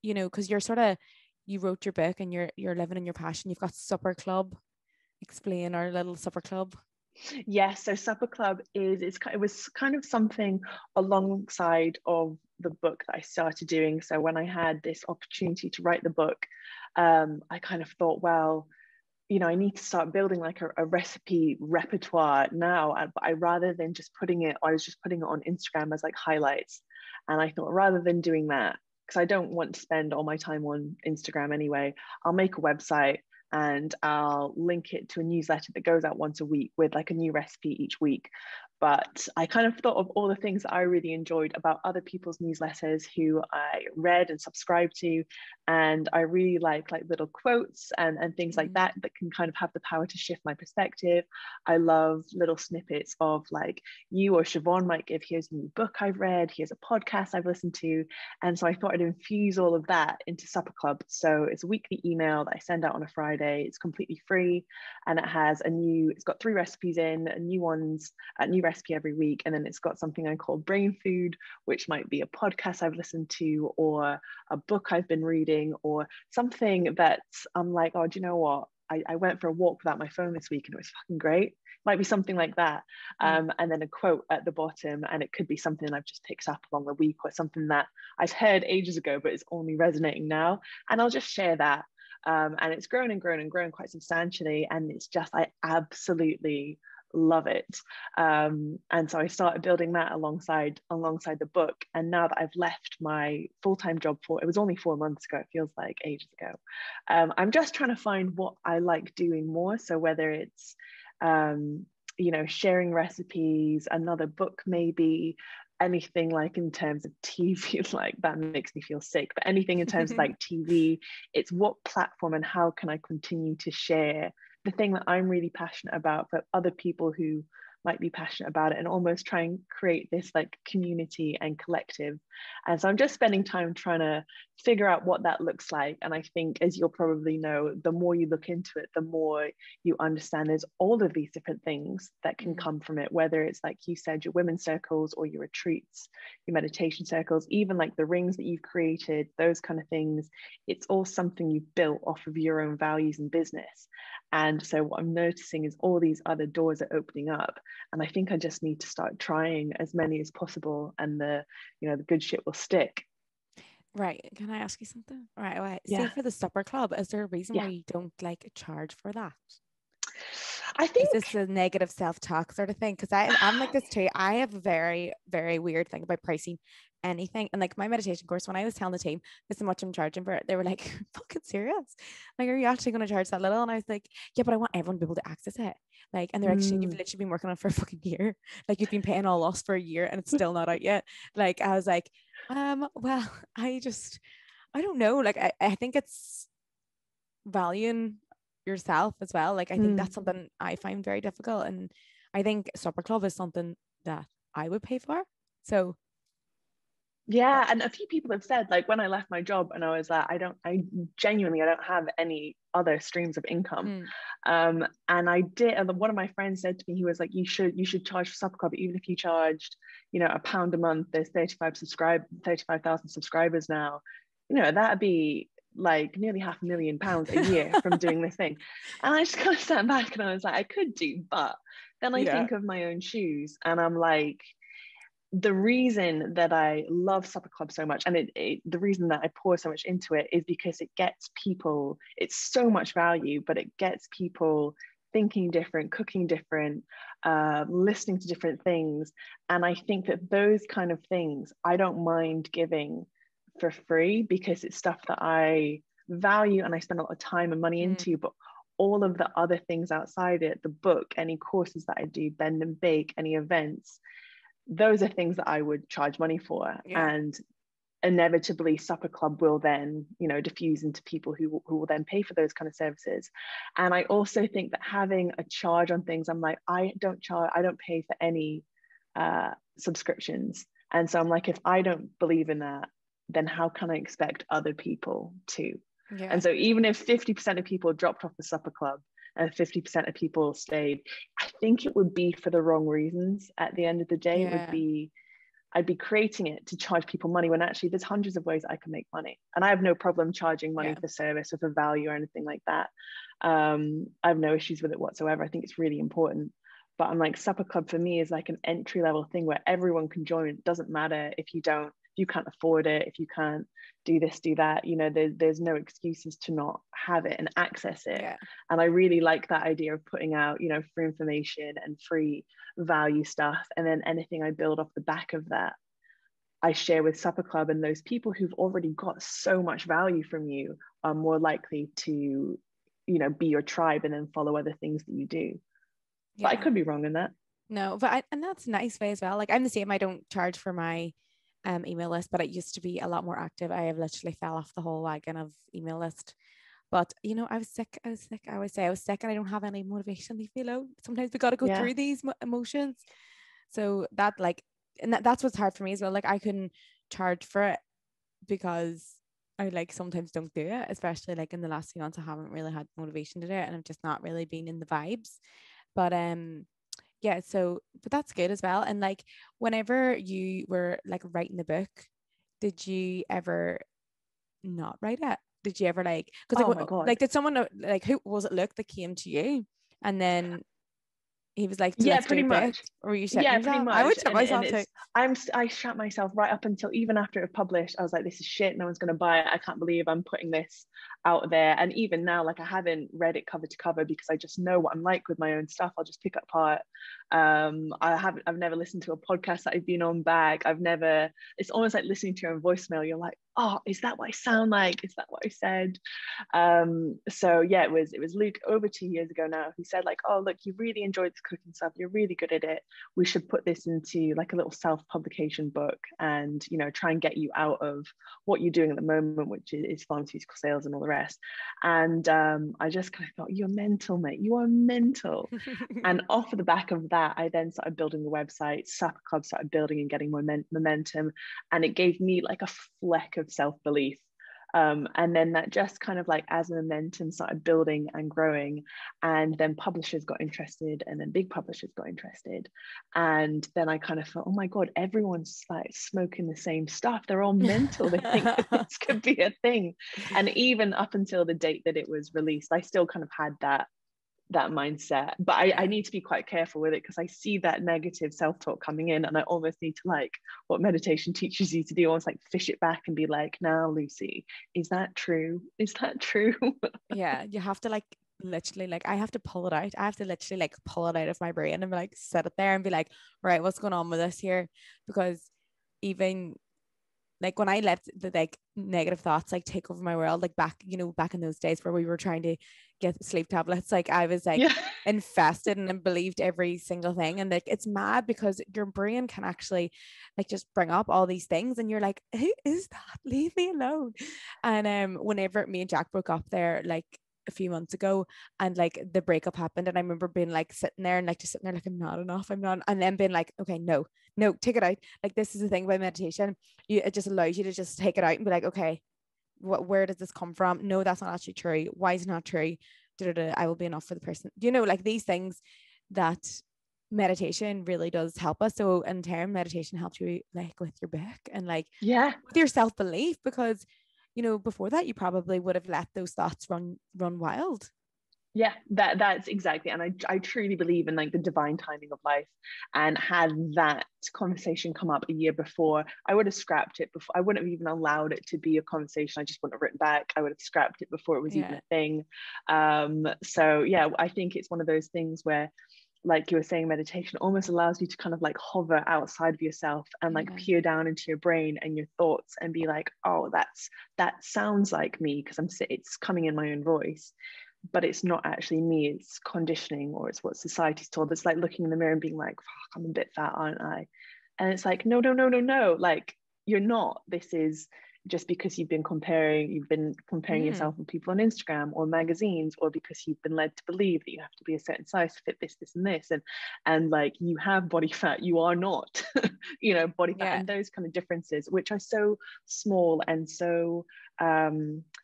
you know, because you wrote your book and you're living in your passion. You've got Supper Club. Explain our little Supper Club. Yes, so Supper Club it was kind of something alongside of the book that I started doing. So when I had this opportunity to write the book, I kind of thought, well, you know, I need to start building like a recipe repertoire now. But I rather than just I was just putting it on Instagram as like highlights. And I thought, rather than doing that, because I don't want to spend all my time on Instagram anyway, I'll make a website and I'll link it to a newsletter that goes out once a week with like a new recipe each week. But I kind of thought of all the things that I really enjoyed about other people's newsletters who I read and subscribed to. And I really like little quotes and things like that can kind of have the power to shift my perspective. I love little snippets of like you or Siobhan might give, here's a new book I've read, here's a podcast I've listened to. And so I thought I'd infuse all of that into Supper Club. So it's a weekly email that I send out on a Friday. It's completely free, and it's got 3 recipes in, new ones, new recipe every week. And then it's got something I call brain food, which might be a podcast I've listened to, or a book I've been reading, or something that I'm like, oh, do you know what? I went for a walk without my phone this week and it was fucking great. Might be something like that. And then a quote at the bottom, and it could be something I've just picked up along the week, or something that I've heard ages ago, but it's only resonating now. And I'll just share that. And it's grown and grown and grown quite substantially. And it's just, I absolutely love it. And so I started building that alongside the book. And now that I've left my full-time job, it was only 4 months ago, it feels like ages ago, I'm just trying to find what I like doing more. So whether it's sharing recipes, another book, maybe anything like in terms of TV, like that makes me feel sick, but anything in terms of like TV, it's what platform and how can I continue to share the thing that I'm really passionate about for other people who might be passionate about it, and almost try and create this like community and collective. And so I'm just spending time trying to figure out what that looks like. And I think, as you'll probably know, the more you look into it, the more you understand there's all of these different things that can come from it, whether it's like you said, your women's circles or your retreats, your meditation circles, even like the rings that you've created, those kind of things. It's all something you've built off of your own values and business. And so what I'm noticing is all these other doors are opening up. And I think I just need to start trying as many as possible, and the good shit will stick. Right. Can I ask you something? Right. Yeah. Say for the supper club, is there a reason Yeah. why you don't like charge for that? I Is think this a negative self-talk sort of thing? Because I'm like this too. I have a very, very weird thing about pricing anything. And like my meditation course, when I was telling the team this is how much I'm charging for it, they were like, fucking serious? Like, are you actually going to charge that little? And I was like, yeah, but I want everyone to be able to access it. Like, and they're like, shit, you've literally been working on it for a fucking year. Like, you've been paying all loss for a year and it's still not out yet. Like, I was like, well, I don't know. Like, I think it's valuing yourself as well. Like, I think that's something I find very difficult. And I think supper club is something that I would pay for. So yeah, and a few people have said, like, when I left my job and I was like, I genuinely, I don't have any other streams of income. And I did, and one of my friends said to me, he was like, you should charge for supper club, even if you charged, £1 a month. There's 35,000 subscribers now. That'd be like nearly £500,000 a year from doing this thing. And I just kind of sat back and I was like, I could do, but then I think of my own shoes and I'm like, the reason that I love Supper Club so much, and the reason that I pour so much into it, is because it gets people, it's so much value, but it gets people thinking different, cooking different, listening to different things. And I think that those kind of things, I don't mind giving for free because it's stuff that I value and I spend a lot of time and money into. But all of the other things outside it, the book, any courses that I do, bend and bake, any events, those are things that I would charge money for. And inevitably Supper Club will then, diffuse into people who will then pay for those kind of services. And I also think that having a charge on things, I'm like, I don't pay for any subscriptions. And so I'm like, if I don't believe in that, then how can I expect other people to? And so even if 50% of people dropped off the Supper Club and 50% of people stayed, I think it would be for the wrong reasons. At the end of the day, I'd be creating it to charge people money when actually there's hundreds of ways I can make money. And I have no problem charging money for service or for value or anything like that. I have no issues with it whatsoever. I think it's really important. But I'm like, Supper Club for me is like an entry level thing where everyone can join. It doesn't matter if you can't afford it, if you can't do this, do that, there's no excuses to not have it and access it. And I really like that idea of putting out, free information and free value stuff. And then anything I build off the back of that, I share with Supper Club, and those people who've already got so much value from you are more likely to, be your tribe and then follow other things that you do. But I could be wrong in that. No, but and that's a nice way as well. Like I'm the same. I don't charge for my email list, but it used to be a lot more active. I have literally fell off the whole wagon of email list. But you know, I was sick. I was sick. I always say I was sick, and I don't have any motivation. Leave me alone. Sometimes we got to go Yeah. through these emotions. So that like, and that's what's hard for me as well. Like I couldn't charge for it because I like sometimes don't do it, especially like in the last few months. I haven't really had motivation to do it, and I've just not really been in the vibes. But yeah, so but that's good as well. And like whenever you were like writing the book, did you ever not write it? Did you ever like because Oh like my God. like did someone like who was it Luke that came to you and then he was like Yeah, let's do pretty a book much. or were you shitting Yeah, pretty yourself? I would much. shit And myself too. it's I shut myself right up until even after it published. I was like, this is shit. No one's gonna buy it. I can't believe I'm putting this out there. And even now, like I haven't read it cover to cover because I just know what I'm like with my own stuff. I'll just pick it apart. I've never listened to a podcast that I've been on back. I've never, it's almost like listening to your own voicemail. You're like, oh, is that what I sound like? Is that what I said? So yeah, it was Luke over 2 years ago now. He said like, oh look, you really enjoyed this cooking stuff. You're really good at it. We should put this into like a little self-publication book, and try and get you out of what you're doing at the moment, which is pharmaceutical sales and all the rest. And I just kind of thought, you're mental, mate. You are mental. And off of the back of that, I then started building the website. Supper Club started building and getting momentum, and it gave me like a fleck of self-belief. And then that just kind of like as momentum started building and growing, and then publishers got interested, and then big publishers got interested, and then I kind of thought, oh my God, everyone's like smoking the same stuff. They're all mental. They think that this could be a thing. And even up until the date that it was released, I still kind of had that mindset, but I Yeah. need to be quite careful with it because I see that negative self-talk coming in, and I almost need to, like what meditation teaches you to do, almost like fish it back and be like, now Lucy, is that true? Is that true? Yeah, you have to like literally like I have to pull it out. I have to literally like pull it out of my brain and be like sit it there and be like, right, what's going on with this here? Because even like when I let the like negative thoughts like take over my world, like back, back in those days where we were trying to get sleep tablets, like I was like Yeah. infested and believed every single thing. And like it's mad because your brain can actually like just bring up all these things and you're like, who is that? Leave me alone. And whenever me and Jack broke up there, like a few months ago and like the breakup happened and I remember being like sitting there and like just sitting there like I'm not enough, I'm not, and then being like, okay, no, take it out. Like this is the thing about meditation, it just allows you to just take it out and be like, okay, where does this come from? No, that's not actually true. Why is it not true? Da-da-da, I will be enough for the person. Like these things that meditation really does help us. So in turn, meditation helps you like with your book and like Yeah. with your self-belief because before that you probably would have let those thoughts run wild. Yeah, that's exactly. And I truly believe in like the divine timing of life. And had that conversation come up a year before, I would have scrapped it before. I wouldn't have even allowed it to be a conversation. I just wouldn't have written back. I would have scrapped it before it was even Yeah. a thing. So yeah, I think it's one of those things where, like you were saying, meditation almost allows you to kind of like hover outside of yourself and like Yeah. peer down into your brain and your thoughts and be like, oh, that sounds like me because it's coming in my own voice, but it's not actually me. It's conditioning, or it's what society's told. It's like looking in the mirror and being like, fuck, I'm a bit fat, aren't I? And it's like, no, no, no, no, no. Like you're not. This is just because you've been comparing Mm. yourself with people on Instagram or magazines, or because you've been led to believe that you have to be a certain size to fit this and this, and like you have body fat, you are not, body fat, Yeah. and those kind of differences, which are so small and so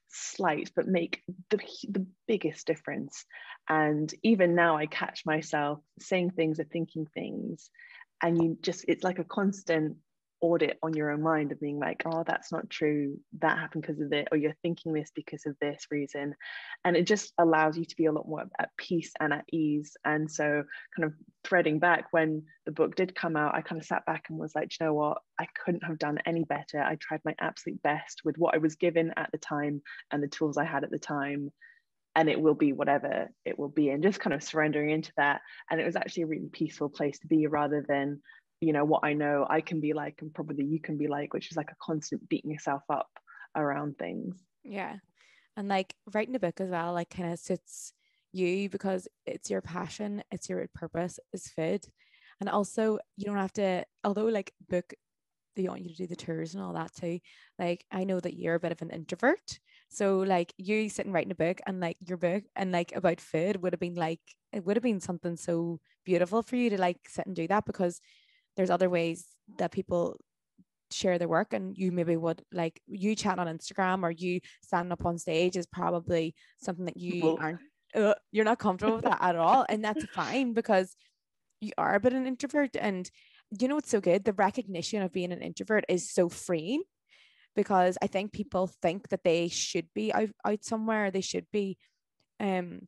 slight, but make the biggest difference. And even now, I catch myself saying things or thinking things, and it's like a constant audit on your own mind of being like, oh, that's not true, that happened because of it, or you're thinking this because of this reason. And it just allows you to be a lot more at peace and at ease. And so kind of threading back, when the book did come out, I kind of sat back and was like, you know what, I couldn't have done any better. I tried my absolute best with what I was given at the time and the tools I had at the time, and it will be whatever it will be, and just kind of surrendering into that. And it was actually a really peaceful place to be, rather than what I know I can be like and probably you can be like, which is like a constant beating yourself up around things. Yeah. And like writing a book as well, like kind of suits you because it's your passion, it's your purpose is food. And also you don't have to, although like book, they want you to do the tours and all that too. Like I know that you're a bit of an introvert. So like you sitting writing a book, and like your book and like about food would have been like, it would have been something so beautiful for you to like sit and do that, because there's other ways that people share their work, and you maybe would like, you chat on Instagram or you stand up on stage is probably something that you Well, aren't, you're not comfortable with that at all, and that's fine, because you are a bit an introvert. And you know what's so good, the recognition of being an introvert is so freeing, because I think people think that they should be out somewhere, they should be um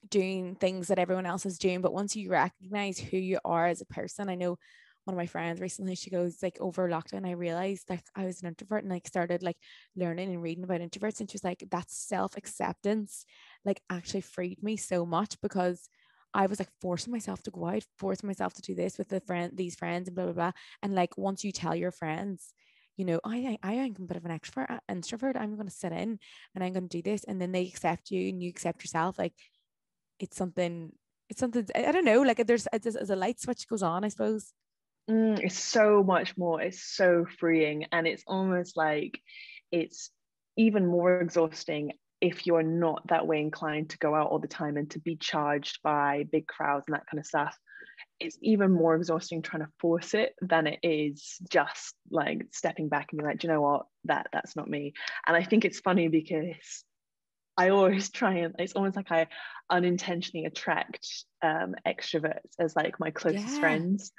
doing things that everyone else is doing. But once you recognize who you are as a person, I know one of my friends recently, she goes like, over lockdown, I realized like I was an introvert, and like started like learning and reading about introverts. And she was like, that self-acceptance like actually freed me so much, because I was like forcing myself to go out, forcing myself to do this with these friends and blah, blah, blah. And like, once you tell your friends, you know, I am a bit of an extrovert, introvert, I'm going to sit in and I'm going to do this. And then they accept you and you accept yourself. Like, it's something, I don't know, like there's as a light switch goes on, I suppose. it's so much more. It's so freeing. And it's almost like it's even more exhausting if you're not that way inclined to go out all the time and to be charged by big crowds and that kind of stuff. It's even more exhausting trying to force it than it is just like stepping back and be like, do you know what? That's not me. And I think it's funny because I always try and it's almost like I unintentionally attract extroverts as like my closest Yeah. friends.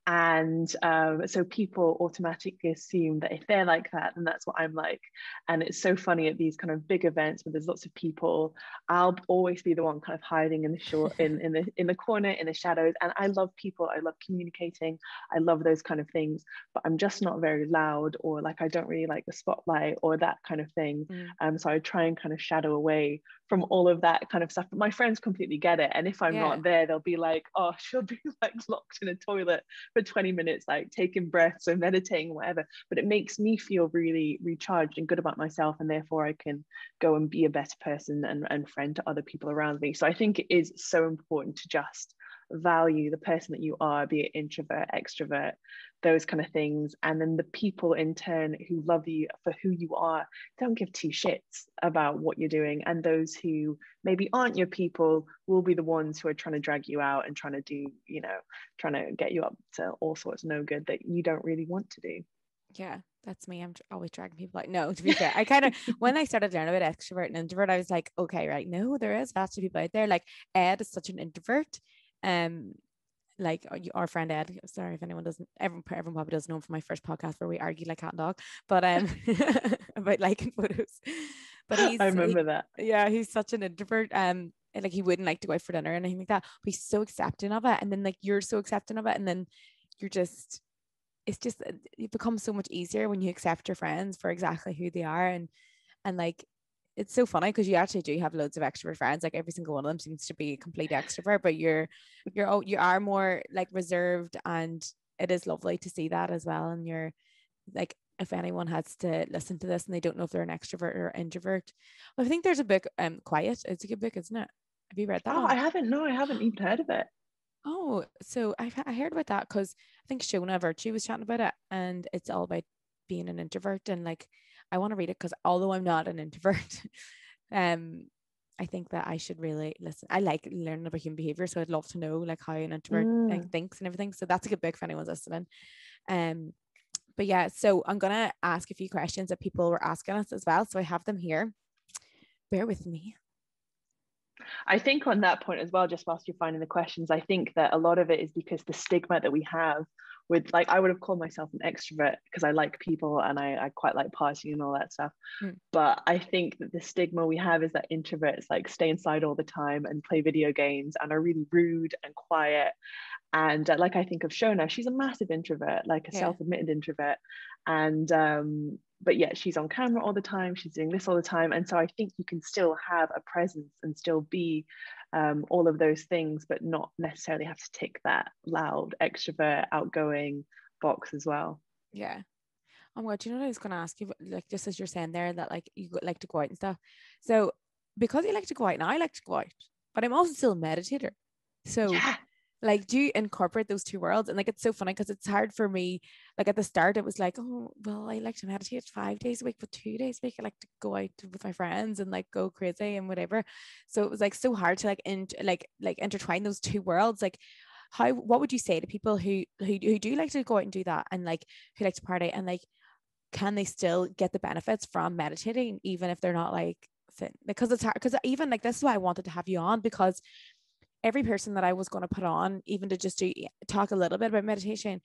And so people automatically assume that if they're like that, then that's what I'm like. And it's so funny at these kind of big events where there's lots of people, I'll always be the one kind of hiding in the short in the corner, in the shadows. And I love people, I love communicating, I love those kind of things, but I'm just not very loud, or like I don't really like the spotlight or that kind of thing. Mm. So I try and kind of shadow away from all of that kind of stuff. But my friends completely get it. And if I'm Yeah. not there, they'll be like, oh, she'll be like locked in a toilet for 20 minutes, like taking breaths or meditating, whatever. But it makes me feel really recharged and good about myself. And therefore, I can go and be a better person and friend to other people around me. So I think it is so important to just value the person that you are, be it introvert, extrovert, those kind of things. And then the people in turn who love you for who you are don't give two shits about what you're doing. And those who maybe aren't your people will be the ones who are trying to drag you out and trying to do, trying to get you up to all sorts of no good that you don't really want to do. Yeah, that's me. I'm always dragging people out. No, to be fair, I kind of, when I started learning about extrovert and introvert, I was like, okay, right. No, there is actually people out there. Like Ed is such an introvert. Um, like our friend Ed, sorry if anyone doesn't, everyone probably doesn't know him from my first podcast where we argue like cat and dog, but about liking photos. But I remember that. yeah, he's such an introvert. Like he wouldn't like to go out for dinner and anything like that. But he's so accepting of it, and then like you're so accepting of it, and then you're just, it's just, it becomes so much easier when you accept your friends for exactly who they are. And like, it's so funny because you actually do have loads of extrovert friends. Like every single one of them seems to be a complete extrovert, but you are more like reserved, and it is lovely to see that as well. And you're like, if anyone has to listen to this and they don't know if they're an extrovert or introvert, well, I think there's a book, Quiet. It's a good book, isn't it? Have you read that Oh, one? I haven't. No, I haven't even heard of it. Oh, so I heard about that because I think Shona Virtue was chatting about it, and it's all about being an introvert. And like, I want to read it because although I'm not an introvert, um, I think that I should really listen. I like learning about human behavior, so I'd love to know like how an introvert like Mm. thinks and everything. So that's a good book for anyone's listening. Um, but yeah, so I'm gonna ask a few questions that people were asking us as well. So I have them here. Bear with me. I think on that point as well, just whilst you're finding the questions, I think that a lot of it is because the stigma that we have with, like, I would have called myself an extrovert because I like people and I quite like partying and all that stuff. Mm, But I think that the stigma we have is that introverts like stay inside all the time and play video games and are really rude and quiet. And like I think of Shona, she's a massive introvert, like a yeah, self-admitted introvert. And but yet she's on camera all the time, she's doing this all the time. And so I think you can still have a presence and still be all of those things, but not necessarily have to tick that loud, extrovert, outgoing box as well. yeah. Oh my God, do you know what I was going to ask you? Like, just as you're saying there that like like to go out and stuff. So, because you like to go out, and I like to go out, but I'm also still a meditator. So, Yeah. Like, do you incorporate those two worlds? And like, it's so funny because it's hard for me. Like at the start, it was like, oh, well, I like to meditate 5 days a week, but 2 days a week, I like to go out with my friends and like go crazy and whatever. So it was like so hard to like intertwine those two worlds. Like, what would you say to people who do like to go out and do that, and like who like to party, and like, can they still get the benefits from meditating even if they're not like fit? Because it's hard, because even like this is why I wanted to have you on, because every person that I was going to put on, even to just talk a little bit about meditation,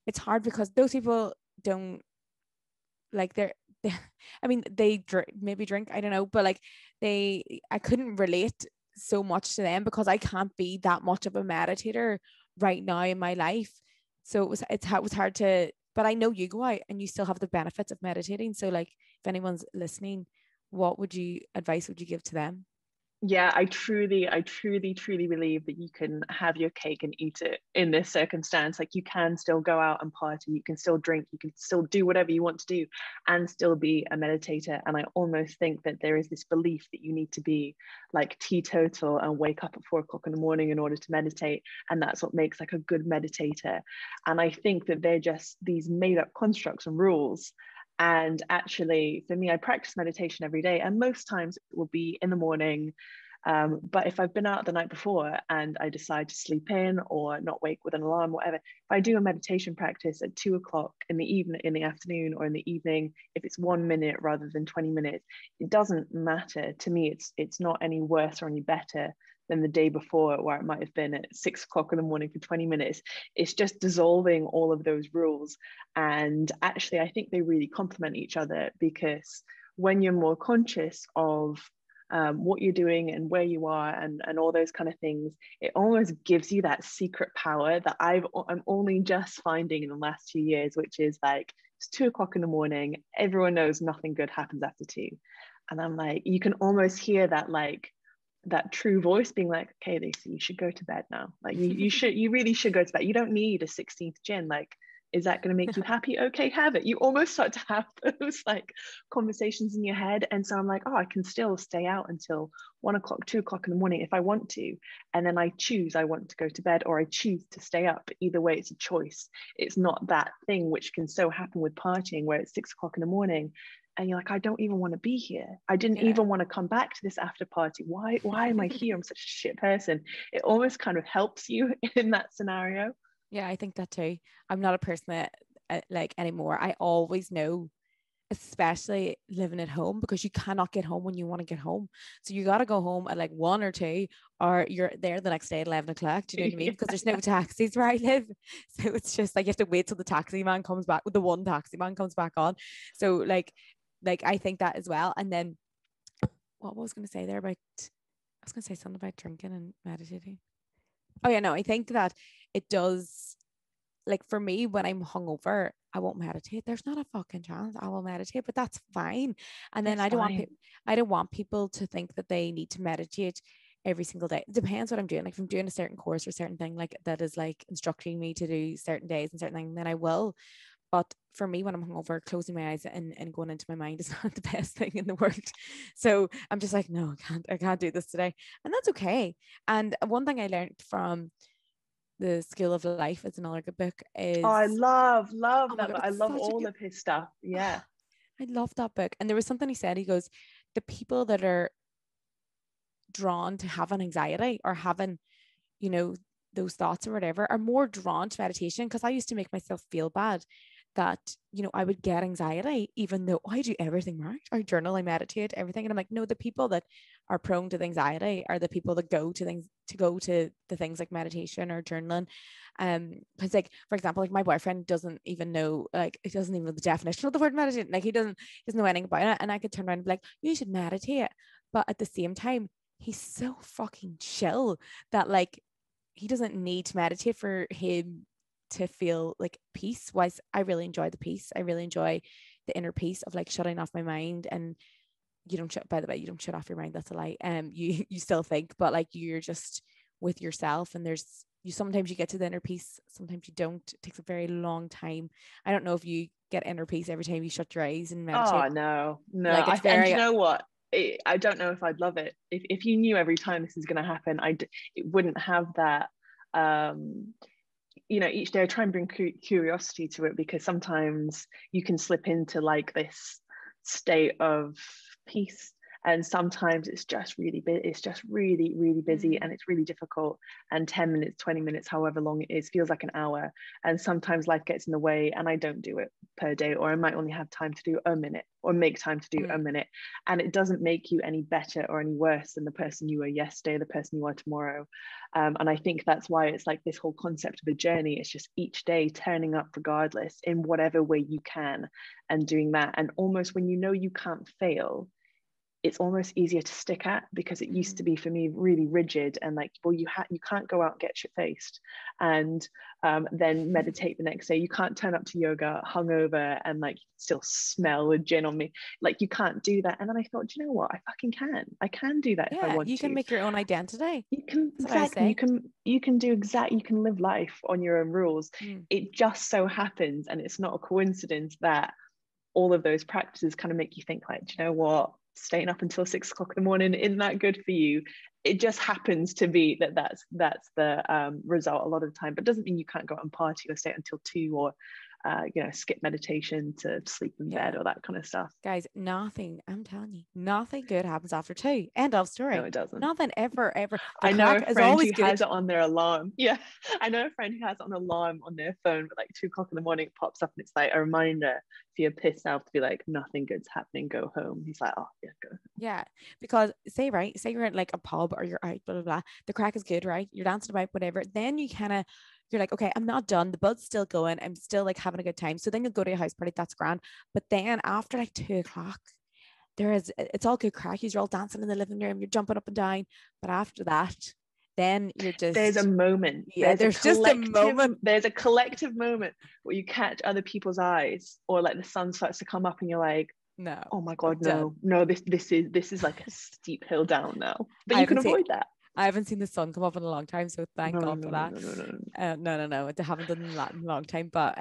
it's hard because those people don't like they I mean, they maybe drink, I don't know, but like I couldn't relate so much to them because I can't be that much of a meditator right now in my life. So it was hard to, but I know you go out and you still have the benefits of meditating. So like, if anyone's listening, what advice would you give to them? Yeah, I truly believe that you can have your cake and eat it in this circumstance. Like you can still go out and party, you can still drink, you can still do whatever you want to do and still be a meditator. And I almost think that there is this belief that you need to be like teetotal and wake up at 4 o'clock in the morning in order to meditate. And that's what makes like a good meditator. And I think that they're just these made up constructs and rules. And actually, for me, I practice meditation every day, and most times it will be in the morning. But if I've been out the night before and I decide to sleep in or not wake with an alarm, whatever, if I do a meditation practice at 2 o'clock in the evening, in the afternoon, or in the evening, if it's 1 minute rather than 20 minutes, it doesn't matter to me. It's not any worse or any better than the day before, where it might have been at 6 o'clock in the morning for 20 minutes. It's just dissolving all of those rules. And actually, I think they really complement each other, because when you're more conscious of what you're doing and where you are and all those kind of things, it almost gives you that secret power that I'm only just finding in the last 2 years, which is like, it's 2 o'clock in the morning, everyone knows nothing good happens after two. And I'm like, you can almost hear that, like, that true voice being like, okay, Lacey, you should go to bed now. Like you really should go to bed. You don't need a 16th gin. Like, is that going to make you happy? Okay, have it. You almost start to have those like conversations in your head. And so I'm like, oh, I can still stay out until 1 o'clock, 2 o'clock in the morning if I want to. And then I choose, I want to go to bed or I choose to stay up. Either way, it's a choice. It's not that thing which can so happen with partying where it's 6 o'clock in the morning and you're like, I don't even want to be here. I didn't Yeah. even want to come back to this after party. Why am I here? I'm such a shit person. It almost kind of helps you in that scenario. Yeah, I think that too. I'm not a person that like anymore. I always know, especially living at home, because you cannot get home when you want to get home. So you got to go home at like 1 or 2, or you're there the next day at 11 o'clock. Do you know what I mean? Because there's no taxis where I live. So it's just like you have to wait till the taxi man comes back, with the one taxi man comes back on. So like I think that as well. And then what was I going to say there about, I was going to say something about drinking and meditating. Oh yeah, no, I think that it does, like for me, when I'm hungover, I won't meditate. There's not a fucking chance I will meditate, but that's fine. And then It's fine. I don't want people to think that they need to meditate every single day. It depends what I'm doing. Like if I'm doing a certain course or certain thing like that is like instructing me to do certain days and certain things, then I will. But for me, when I'm hungover, closing my eyes and going into my mind is not the best thing in the world. So I'm just like, no, I can't do this today. And that's okay. And one thing I learned from The Skill of Life, is another good book, Oh, I is, love oh my that, God, but I it's love such a all good, of his stuff. Yeah. I love that book. And there was something he said, he goes, the people that are drawn to having anxiety or having, you know, those thoughts or whatever are more drawn to meditation. Because I used to make myself feel bad that, you know, I would get anxiety even though I do everything right. I journal, I meditate, everything. And I'm like, no, the people that are prone to the anxiety are the people that go to the things like meditation or journaling. Because like, for example, like my boyfriend doesn't even know, like he doesn't even know the definition of the word meditate. Like he doesn't know anything about it. And I could turn around and be like, you should meditate. But at the same time, he's so fucking chill that like he doesn't need to meditate for him to feel like peace. Wise, I really enjoy the peace. I really enjoy the inner peace of like shutting off my mind. And you don't shut, by the way, you don't shut off your mind. That's a lie. You still think, but like you're just with yourself. And you sometimes you get to the inner peace, sometimes you don't. It takes a very long time. I don't know if you get inner peace every time you shut your eyes and meditate. Oh no, no. Like it's And you very, know what? I don't know if I'd love it if you knew every time this is going to happen. It wouldn't have that each day I try and bring curiosity to it, because sometimes you can slip into like this state of peace, and sometimes it's just really really busy, and it's really difficult, and 10 minutes, 20 minutes, however long it is, feels like an hour. And sometimes life gets in the way and I don't do it per day, or I might only have time to do a minute, or make time to do a minute, and it doesn't make you any better or any worse than the person you were yesterday, the person you are tomorrow. And I think that's why it's like this whole concept of a journey. It's just each day turning up regardless in whatever way you can, and doing that. And almost when you know you can't fail, it's almost easier to stick at, because it used to be for me really rigid and like, well, you can't go out and get shit faced and then meditate the next day. You can't turn up to yoga hungover and like still smell the gin on me. Like, you can't do that. And then I thought, you know what, I can do that if I want to. You can make your own identity. You can, exactly, you can live life on your own rules. It just so happens, and it's not a coincidence, that all of those practices kind of make you think like, do you know what, staying up until 6 o'clock in the morning isn't that good for you. It just happens to be that's the result a lot of the time, but doesn't mean you can't go out and party or stay until 2, or skip meditation to sleep in bed, or that kind of stuff. Guys, I'm telling you, nothing good happens after 2. End of story. No, it doesn't. Nothing ever. I know a friend who has it on their alarm. Yeah, I know a friend who has it on an alarm on their phone, but like 2 o'clock in the morning, it pops up and it's like a reminder for your pissed off to be like, nothing good's happening, go home. He's like, oh yeah, go home. Yeah, because say you're at like a pub or you're out, blah blah blah. The crack is good, right? You're dancing about, whatever. Then you're like, okay, I'm not done. The bud's still going. I'm still like having a good time. So then you'll go to a house party. That's grand. But then after like 2 o'clock, it's all good crack. You're all dancing in the living room. You're jumping up and down. But after that, then you're just... There's a moment. Yeah, there's just a moment. There's a collective moment where you catch other people's eyes, or like the sun starts to come up and you're like, no, oh my God, no, this is like a steep hill down now. But you can avoid that. I haven't seen the sun come up in a long time, so thank God for that. No, I haven't done that in a long time. But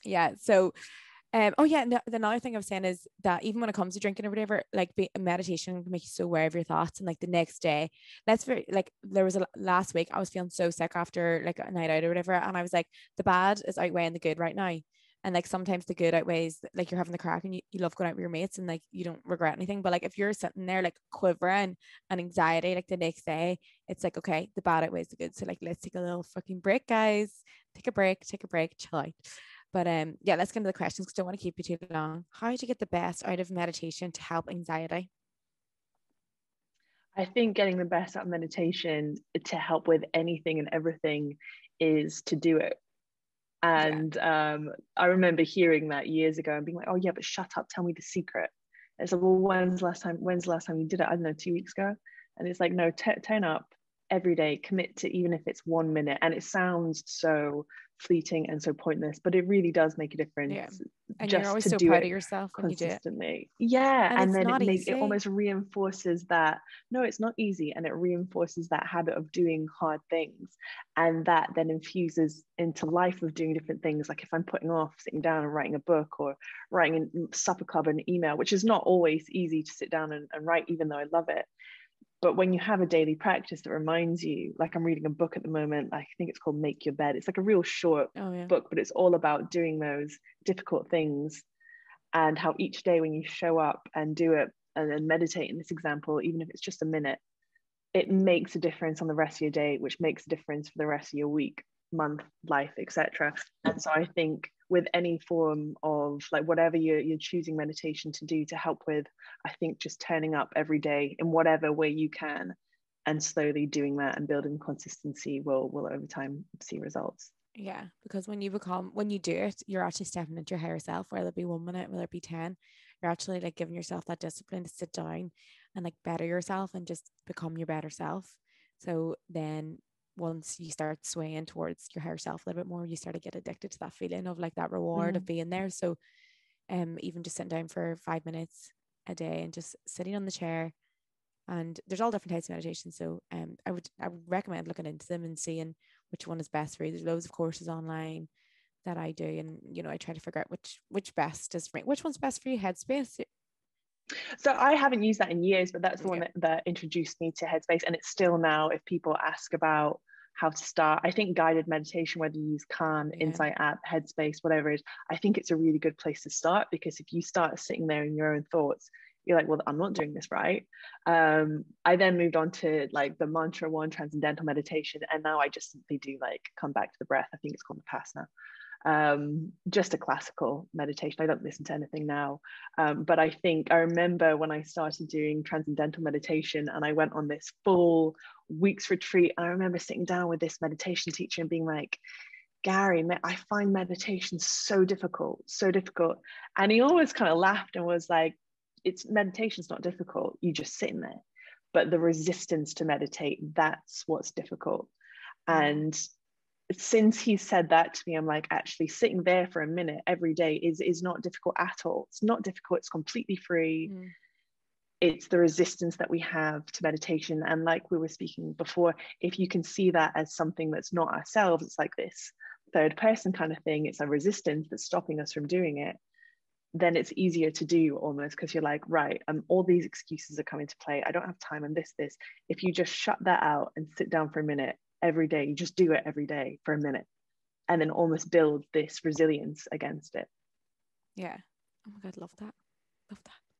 yeah. So, the another thing I was saying is that even when it comes to drinking or whatever, like meditation can make you so aware of your thoughts, and like the next day, there was last week I was feeling so sick after like a night out or whatever, and I was like, the bad is outweighing the good right now. And like sometimes the good outweighs, like you're having the crack and you love going out with your mates and like you don't regret anything. But like if you're sitting there like quivering and anxiety, like the next day, it's like, okay, the bad outweighs the good. So like, let's take a little fucking break, guys. Take a break, chill out. But let's get into the questions because I don't want to keep you too long. How do you get the best out of meditation to help anxiety? I think getting the best out of meditation to help with anything and everything is to do it. And I remember hearing that years ago and being like, oh yeah, but shut up, tell me the secret. It's like, well, when's the last time you did it? I don't know, 2 weeks ago. And it's like, no, turn up every day, commit to, even if it's 1 minute. And it sounds so fleeting and so pointless, but it really does make a difference. Yeah. And just you're always so proud of yourself when consistently. You do it. Yeah. And then it almost reinforces that, no, it's not easy. And it reinforces that habit of doing hard things. And that then infuses into life of doing different things. Like if I'm putting off sitting down and writing a book, or writing a supper club and email, which is not always easy to sit down and write, even though I love it. But when you have a daily practice that reminds you, like I'm reading a book at the moment, I think it's called Make Your Bed. It's like a real short book, but it's all about doing those difficult things, and how each day when you show up and do it and then meditate in this example, even if it's just a minute, it makes a difference on the rest of your day, which makes a difference for the rest of your week, month, life, etc. And so I think with any form of like whatever you're choosing meditation to do to help with, I think just turning up every day in whatever way you can and slowly doing that and building consistency will over time see results. Yeah, because when you do it, you're actually stepping into your higher self, whether it be 1 minute, whether it be 10, you're actually like giving yourself that discipline to sit down and like better yourself and just become your better self. So then once you start swaying towards your higher self a little bit more, you start to get addicted to that feeling of like that reward of being there. So even just sitting down for 5 minutes a day and just sitting on the chair, and there's all different types of meditation. So I would recommend looking into them and seeing which one is best for you. There's loads of courses online that I do, and I try to figure out which best is for me. Which one's best for you? Headspace? So I haven't used that in years, but that's the one that introduced me to Headspace. And it's still now, if people ask about how to start. I think guided meditation, whether you use Calm, Insight app, Headspace, whatever it is, I think it's a really good place to start, because if you start sitting there in your own thoughts, you're like, well, I'm not doing this right. I then moved on to like the mantra one, transcendental meditation, and now I just simply do like come back to the breath. I think it's called the Vipassana. Just a classical meditation. I don't listen to anything now. But I think I remember when I started doing transcendental meditation and I went on this full week's retreat, and I remember sitting down with this meditation teacher and being like, Gary, I find meditation so difficult, so difficult. And he always kind of laughed and was like, meditation's not difficult. You just sitting there. But the resistance to meditate, that's what's difficult. And since he said that to me, I'm like, actually sitting there for a minute every day is not difficult at all. It's not difficult. It's completely free. It's the resistance that we have to meditation. And like we were speaking before, if you can see that as something that's not ourselves, it's like this third person kind of thing. It's a resistance that's stopping us from doing it. Then it's easier to do almost, because you're like, right, all these excuses are coming to play. I don't have time and this. If you just shut that out and sit down for a minute every day, you just do it every day for a minute, and then almost build this resilience against it. Yeah. Oh my God, love that.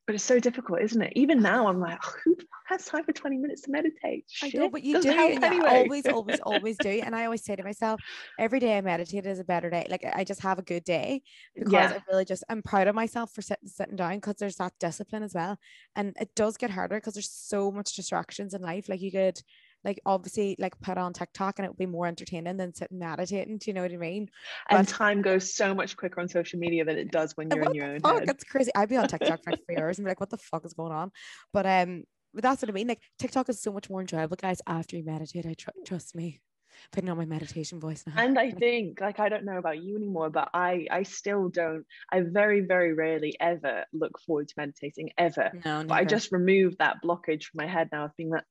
But it's so difficult, isn't it? Even now, I'm like, who has time for 20 minutes to meditate? I know, but you doesn't do, help and anyway. always do. And I always say to myself, every day I meditate is a better day. Like I just have a good day, because I'm proud of myself for sitting down, because there's that discipline as well. And it does get harder because there's so much distractions in life. Like you could, like obviously like put on TikTok and it would be more entertaining than sitting meditating. Do you know what I mean? And time goes so much quicker on social media than it does when you're in your own head. It's crazy. I'd be on TikTok for 3 hours and be like, what the fuck is going on? But that's what I mean. Like TikTok is so much more enjoyable, guys, after you meditate. Trust me. Putting on my meditation voice now. And I think, like, I don't know about you anymore, but I still don't. I very, very rarely ever look forward to meditating ever. No, but I just remove that blockage from my head now of being like,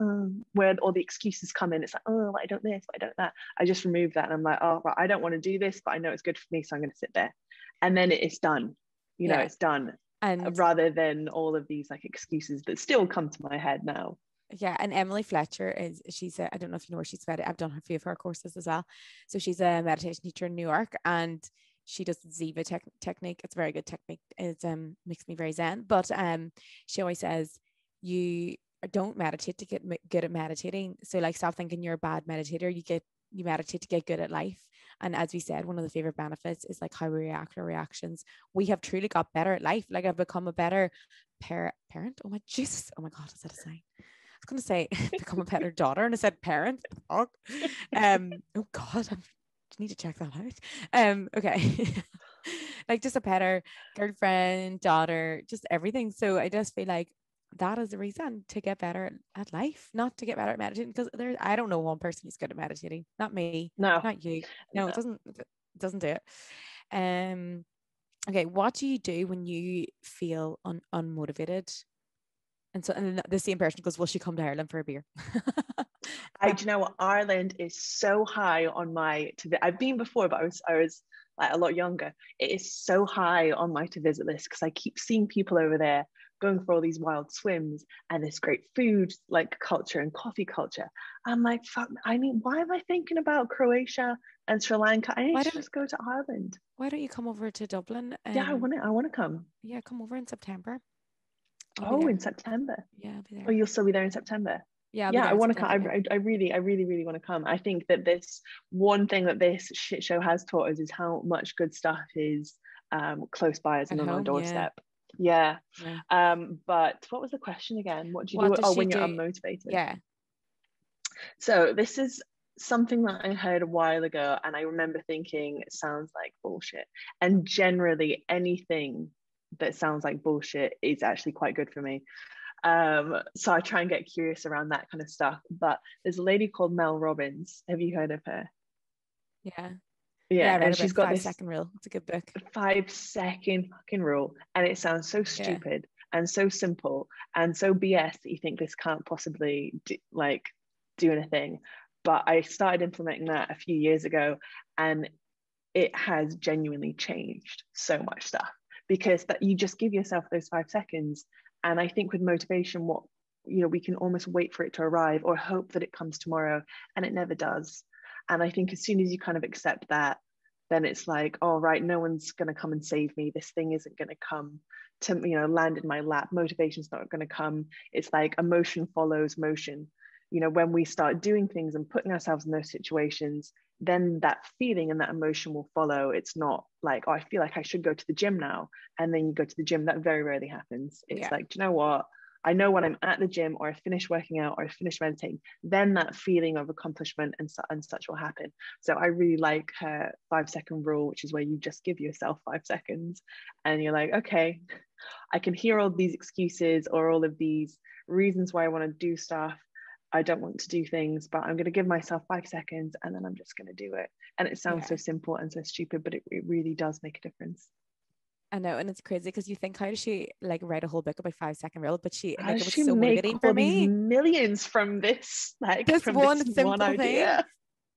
where all the excuses come in. It's like, oh, I don't this, I don't that. I just remove that, and I'm like, oh, well, I don't want to do this, but I know it's good for me, so I'm going to sit there, and then it's done. It's done. And rather than all of these like excuses that still come to my head now. Yeah, and Emily Fletcher she's I don't know if you know where she's fed. I've done a few of her courses as well. So she's a meditation teacher in New York, and she does Ziva technique. It's a very good technique. It makes me very zen. But she always says you don't meditate to get good at meditating. So like stop thinking you're a bad meditator. You meditate to get good at life. And as we said, one of the favorite benefits is like how we react, our reactions. We have truly got better at life. Like I've become a better parent. Oh my Jesus! Oh my God! Is that a sign? I was going to say become a better daughter, and I said parent. Oh God, I need to check that out. Okay. Like just a better girlfriend, daughter, just everything. So I just feel like that is the reason to get better at life, not to get better at meditating, because I don't know one person who's good at meditating. Not me. No. Not you. No, it doesn't do it. Okay, what do you do when you feel unmotivated? And the same person goes, will she come to Ireland for a beer? Do you know what? Ireland is so high on my I've been before, but I was like a lot younger. It is so high on my to visit list because I keep seeing people over there going for all these wild swims and this great food like culture and coffee culture. I'm like, fuck, why am I thinking about Croatia and Sri Lanka? I need to just go to Ireland. Why don't you come over to Dublin? Yeah, I want to come. Yeah, come over in September. In September. Yeah, I'll be there. Oh, you'll still be there in September. Yeah, I want to come. I really want to come. I think that this one thing that this shit show has taught us is how much good stuff is close by us and on our doorstep. Yeah. But what was the question again? What do you do? When you're unmotivated. Yeah. So this is something that I heard a while ago, and I remember thinking it sounds like bullshit. And generally, anything that sounds like bullshit is actually quite good for me. So I try and get curious around that kind of stuff. But there's a lady called Mel Robbins. Have you heard of her? Yeah, and she's got this 5-second rule. It's a good book. 5-second fucking rule, and it sounds so stupid and so simple and so BS that you think this can't possibly do anything. But I started implementing that a few years ago, and it has genuinely changed so much stuff, because that you just give yourself those 5 seconds. And I think with motivation, we can almost wait for it to arrive or hope that it comes tomorrow, and it never does. And I think as soon as you kind of accept that, then it's like, oh, right, no one's going to come and save me. This thing isn't going to come to, land in my lap. Motivation's not going to come. It's like emotion follows motion. When we start doing things and putting ourselves in those situations, then that feeling and that emotion will follow. It's not like, oh, I feel like I should go to the gym now. And then you go to the gym. That very rarely happens. It's like, do you know what? I know when I'm at the gym, or I finish working out, or I finish meditating, then that feeling of accomplishment and such will happen. So I really like her 5-second rule, which is where you just give yourself 5 seconds and you're like, okay, I can hear all these excuses or all of these reasons why I want to do stuff. I don't want to do things, but I'm going to give myself 5 seconds and then I'm just going to do it. And it sounds so simple and so stupid, but it really does make a difference. I know, and it's crazy because you think, how does she like write a whole book about 5-second rule? But she, How like, does it was she so make motivating all for these me. millions from this, This from one this one simple thing. idea?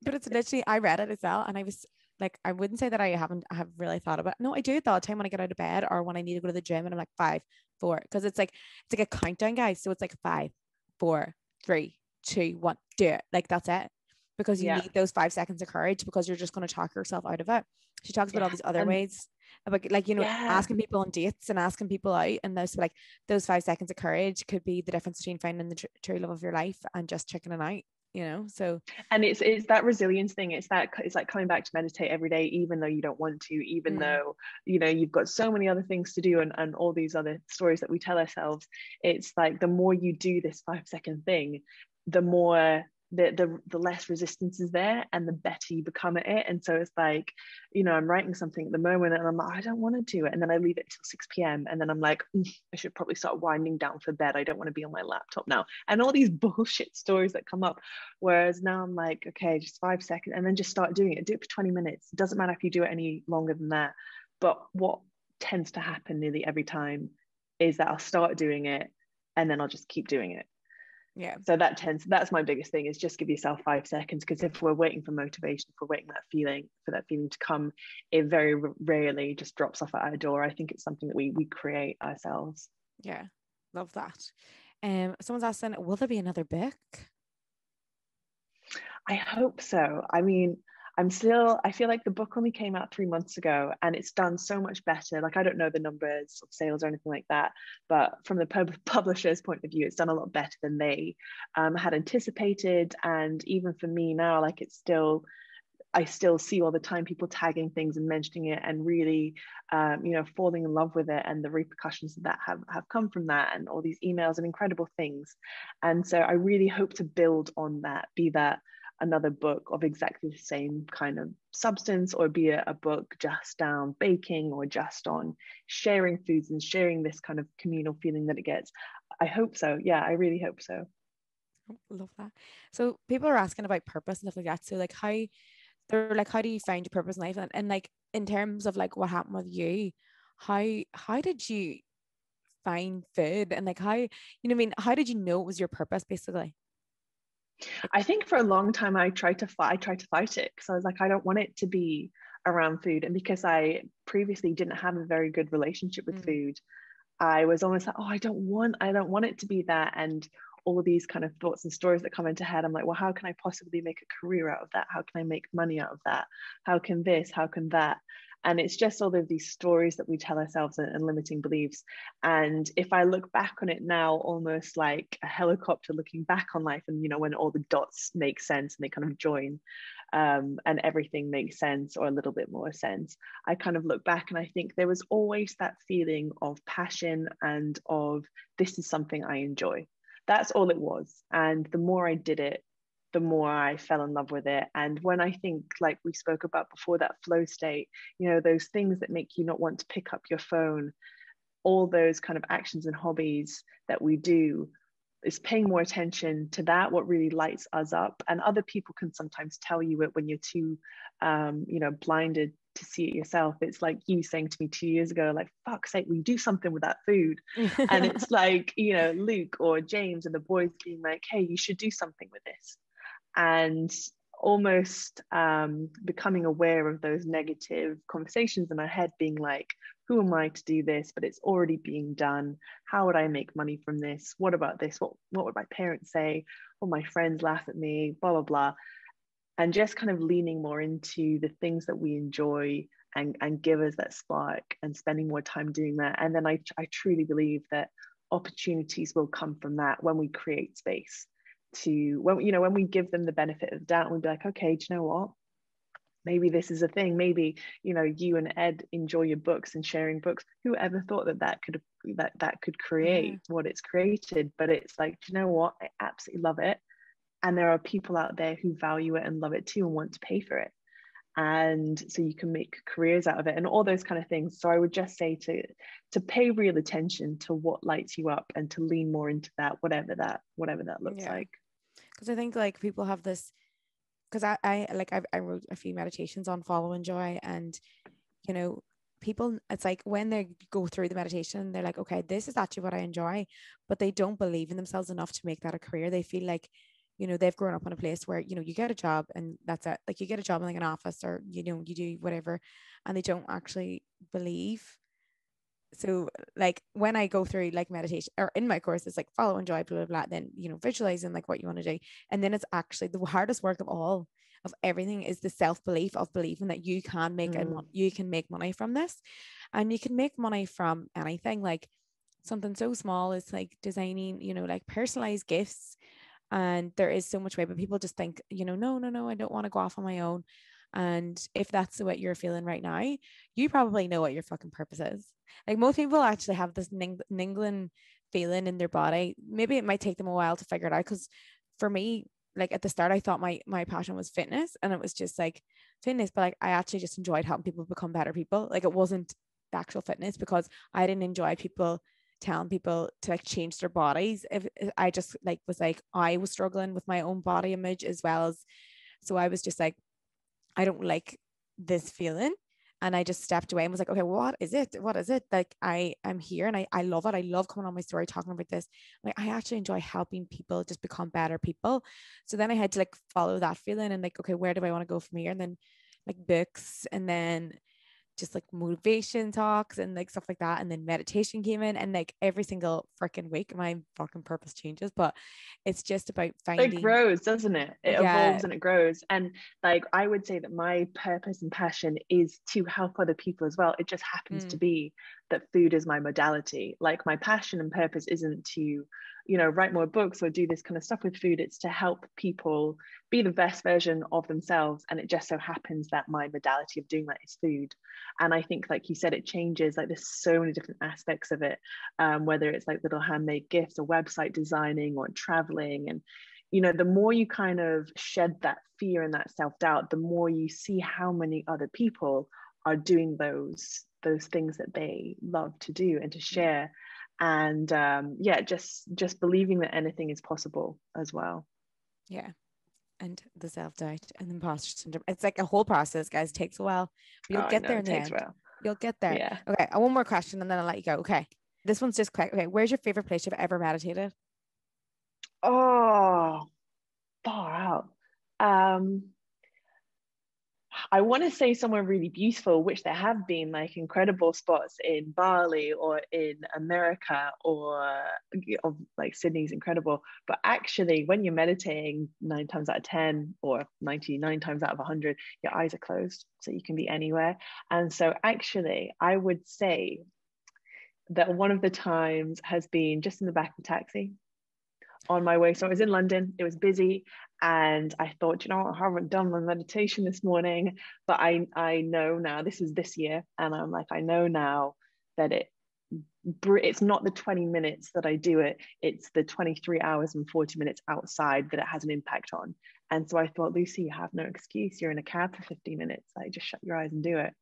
But it's literally, I read it as well, and I was like, I wouldn't say that I have really thought about it. No, I do it all the time when I get out of bed or when I need to go to the gym, and I'm like 5, 4, because it's like a countdown, guys. So it's like 5, 4, 3, 2, 1, do it. Like that's it. Because you need those 5 seconds of courage, because you're just going to talk yourself out of it. She talks about all these other ways about, like, asking people on dates and asking people out, and those, like, those 5 seconds of courage could be the difference between finding the true love of your life and just checking it out. So, and it's that resilience thing. It's like coming back to meditate every day, even though you don't want to, even though you've got so many other things to do, and all these other stories that we tell ourselves. It's like the more you do this 5-second thing, the more the less resistance is there, and the better you become at it. And so it's like, I'm writing something at the moment and I'm like, I don't want to do it, and then I leave it till 6 p.m. and then I'm like, I should probably start winding down for bed. I don't want to be on my laptop now, and all these bullshit stories that come up. Whereas now I'm like, okay, just 5 seconds, and then just start doing it. Do it for 20 minutes. It doesn't matter if you do it any longer than that. But what tends to happen nearly every time is that I'll start doing it and then I'll just keep doing it. yeah. So that's my biggest thing, is just give yourself 5 seconds, because if we're waiting for motivation, if we're waiting for that feeling to come, it very rarely just drops off at our door. I think it's something that we create ourselves. Yeah, love that. Someone's asking, will there be another book? I hope so. I mean, I feel like the book only came out 3 months ago and it's done so much better. Like, I don't know the numbers of sales or anything like that, but from the publisher's point of view, it's done a lot better than they had anticipated. And even for me now, like, I still see all the time people tagging things and mentioning it and really, falling in love with it, and the repercussions that have come from that, and all these emails and incredible things. And so I really hope to build on that, be that another book of exactly the same kind of substance, or be a book just on baking, or just on sharing foods and sharing this kind of communal feeling that it gets. I hope so. Yeah, I really hope so. Love that. So people are asking about purpose and stuff like that. So, like, how do you find your purpose in life? And like, in terms of like what happened with you, how did you find food, and like, how did you know it was your purpose, basically? I think for a long time I tried to fight it, because I was like, I don't want it to be around food. And because I previously didn't have a very good relationship with food, I was almost like, oh, I don't want it to be that. And all of these kind of thoughts and stories that come into head, I'm like, well, how can I possibly make a career out of that? How can I make money out of that? How can this? How can that? And it's just all of these stories that we tell ourselves, and limiting beliefs. And if I look back on it now, almost like a helicopter looking back on life, and when all the dots make sense and they kind of join, and everything makes sense, or a little bit more sense, I kind of look back and I think there was always that feeling of passion and of, this is something I enjoy. That's all it was. And the more I did it, the more I fell in love with it. And when I think, like we spoke about before, that flow state, those things that make you not want to pick up your phone, all those kind of actions and hobbies that we do, is paying more attention to that, what really lights us up. And other people can sometimes tell you it when you're too, blinded to see it yourself. It's like you saying to me 2 years ago, like, fuck's sake, we do something with that food. And it's like, Luke or James and the boys being like, hey, you should do something with this. And almost becoming aware of those negative conversations in our head, being like, who am I to do this? But it's already being done. How would I make money from this? What about this? What would my parents say? Will my friends laugh at me? Blah, blah, blah. and just kind of leaning more into the things that we enjoy and give us that spark, and spending more time doing that. And then I truly believe that opportunities will come from that when we create space to, when we give them the benefit of the doubt, and we'll be like, okay, do you know what? Maybe this is a thing. Maybe, you and Ed enjoy your books and sharing books. Who ever thought that could create what it's created? But it's like, do you know what? I absolutely love it. And there are people out there who value it and love it too and want to pay for it. And so you can make careers out of it and all those kind of things. So I would just say to pay real attention to what lights you up, and to lean more into that, whatever that looks like. Because I think like people have this, because I wrote a few meditations on follow and joy, and people, it's like when they go through the meditation, they're like, okay, this is actually what I enjoy, but they don't believe in themselves enough to make that a career. They feel like, they've grown up in a place where, you get a job and that's it. Like you get a job in like an office, or, you do whatever, and they don't actually believe. So like when I go through like meditation, or in my course, it's like follow and joy, blah, blah, blah, then, visualizing like what you want to do. And then it's actually the hardest work of everything is the self-belief of believing that you can you can make money from this. And you can make money from anything, like something so small as like designing, like personalized gifts. And there is so much way, but people just think, no, I don't want to go off on my own. And if that's what you're feeling right now, you probably know what your fucking purpose is. Like most people actually have this ningling feeling in their body. Maybe it might take them a while to figure it out. Because for me, like at the start, I thought my passion was fitness, and it was just like fitness, but like I actually just enjoyed helping people become better people. Like it wasn't the actual fitness, because I didn't enjoy people telling people to like change their bodies. If I just like was like, I was struggling with my own body image as well as, so I was just like, I don't like this feeling. And I just stepped away and was like, okay, what is it? What is it? Like I'm here, and I love it. I love coming on my story talking about this. Like I actually enjoy helping people just become better people. So then I had to like follow that feeling and like, okay, where do I want to go from here? And then like books, and then just like motivation talks and like stuff like that. And then meditation came in, and like every single freaking week my fucking purpose changes. But it's just about It finding, grows, doesn't it? It yeah, evolves and it grows. And like I would say that my purpose and passion is to help other people as well. It just happens to mm, be that food is my modality. Like my passion and purpose isn't to, write more books or do this kind of stuff with food. It's to help people be the best version of themselves. And it just so happens that my modality of doing that is food. And I think, like you said, it changes. Like there's so many different aspects of it, whether it's like little handmade gifts or website designing or traveling. And the more you kind of shed that fear and that self-doubt, the more you see how many other people are doing those things that they love to do and to share. And just believing that anything is possible as well. yeah. And the self-doubt and imposter syndrome. It's like a whole process, guys. It takes a while, but Oh, you'll I get know there it in the takes a end. while. You'll get there. Yeah. Okay, one more question and then I'll let you go. Okay. This one's just quick. Okay, where's your favorite place you've ever meditated? Oh, far out. um I want to say somewhere really beautiful, which there have been like incredible spots in Bali or in America, or like Sydney's incredible. But actually, when you're meditating 9 times out of 10 or 99 times out of 100, your eyes are closed. So you can be anywhere. And so actually, I would say that one of the times has been just in the back of a taxi on my way. So I was in London, it was busy, and I thought, I haven't done my meditation this morning, but I know now, this is this year, and I'm like, I know now that it's not the 20 minutes that I do it, it's the 23 hours and 40 minutes outside that it has an impact on. And so I thought, Lucy, you have no excuse. You're in a cab for 50 minutes. Like, just shut your eyes and do it.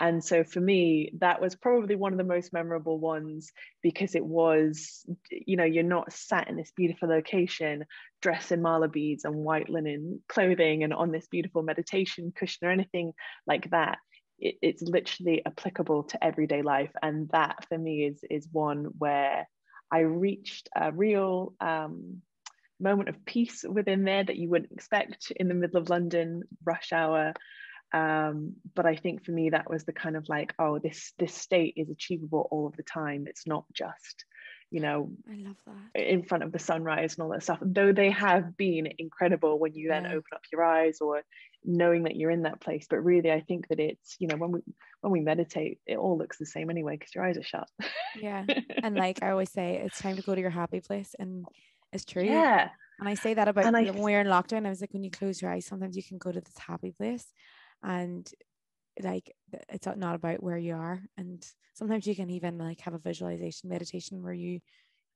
And so for me, that was probably one of the most memorable ones, because it was, you're not sat in this beautiful location, dressed in mala beads and white linen clothing and on this beautiful meditation cushion or anything like that. It's literally applicable to everyday life. And that for me is one where I reached a real moment of peace within there that you wouldn't expect in the middle of London rush hour. But I think for me that was the kind of like, oh, this state is achievable all of the time. It's not just I love that. in front of the sunrise and all that stuff, though they have been incredible when you then open up your eyes or knowing that you're in that place. But really, I think that it's, when we meditate, it all looks the same anyway because your eyes are shut. Yeah. And like I always say, it's time to go to your happy place, and it's true. Yeah. And I say that about And when we're in lockdown. I was like, when you close your eyes, sometimes you can go to this happy place, and like it's not about where you are. And sometimes you can even like have a visualization meditation where you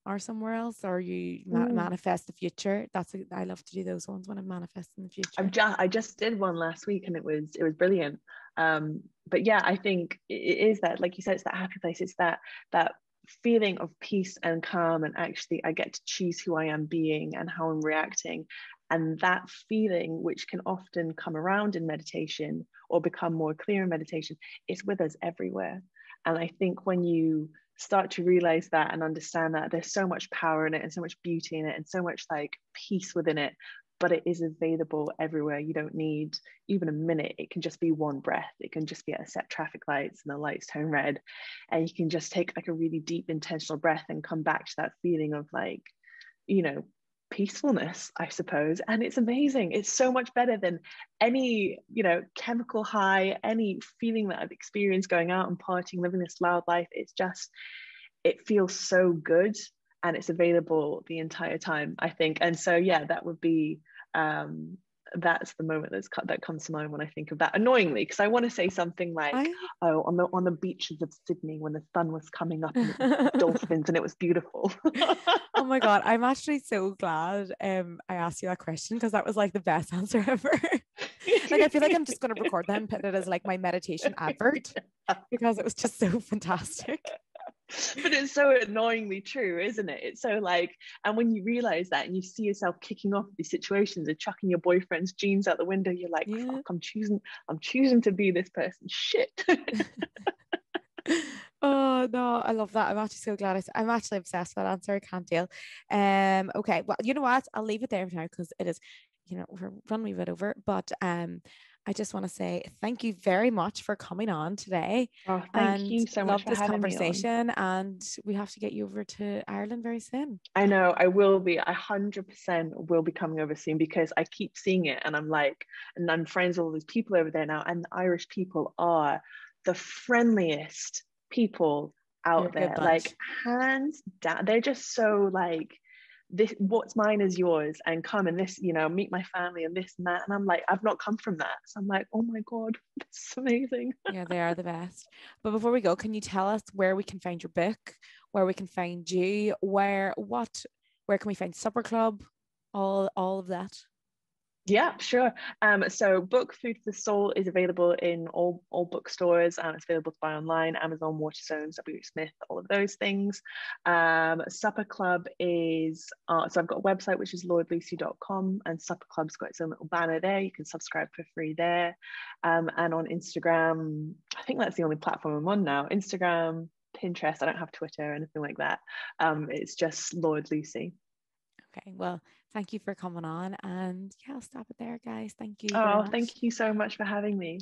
are somewhere else, or you manifest the future. I love to do those ones when I'm manifesting the future. I just did one last week and it was brilliant. But yeah, I think it is that, like you said, it's that happy place. It's that feeling of peace and calm, and actually I get to choose who I am being and how I'm reacting. And that feeling, which can often come around in meditation or become more clear in meditation, is with us everywhere. And I think when you start to realize that and understand that there's so much power in it and so much beauty in it and so much like peace within it, but it is available everywhere. You don't need even a minute. It can just be one breath. It can just be at a set traffic lights and the lights turn red, and you can just take like a really deep intentional breath and come back to that feeling of like, peacefulness, I suppose. And it's amazing. It's so much better than any, chemical high, any feeling that I've experienced going out and partying, living this loud life. It's just, it feels so good, and it's available the entire time, I think. And so, yeah, that would be, that's the moment that comes to mind when I think of that, annoyingly, because I want to say something like, on the beaches of Sydney when the sun was coming up and it was dolphins and it was beautiful. Oh my God, I'm actually so glad I asked you that question, because that was like the best answer ever. Like I feel like I'm just going to record that and put it as like my meditation advert, because it was just so fantastic. But it's so annoyingly true, isn't it? It's so like, and when you realize that and you see yourself kicking off these situations and chucking your boyfriend's jeans out the window, you're like, fuck, I'm choosing to be this person. Shit. Oh no, I love that. I'm actually so glad. I'm actually obsessed with that answer. I can't deal. Okay, well, you know what? I'll leave it there for now, because it is, we're running a bit over. But I just want to say thank you very much for coming on today. Oh, thank you so much for having me on. Love this conversation, and we have to get you over to Ireland very soon. I know, I will be. 100% will be coming over soon, because I keep seeing it, and I'm like, and I'm friends with all these people over there now, and the Irish people are the friendliest people out there, like hands down. They're just so like, this, what's mine is yours, and come and this, meet my family and this and that. And I'm like, I've not come from that, so I'm like, oh my God, this is amazing. Yeah, they are the best. But before we go, can you tell us where we can find your book, where we can find you, where can we find Supper Club, all of that? Yeah, sure. So book Food for the Soul is available in all bookstores, and it's available to buy online, Amazon, Waterstones, W. Smith, all of those things. Supper Club is, so I've got a website, which is lordlucy.com, and Supper Club's got its own little banner there. You can subscribe for free there. And on Instagram, I think that's the only platform I'm on now. Instagram, Pinterest, I don't have Twitter or anything like that. It's just Lord Lucy. Okay, well, thank you for coming on, and yeah, I'll stop it there, guys. Thank you. Oh, thank you so much for having me.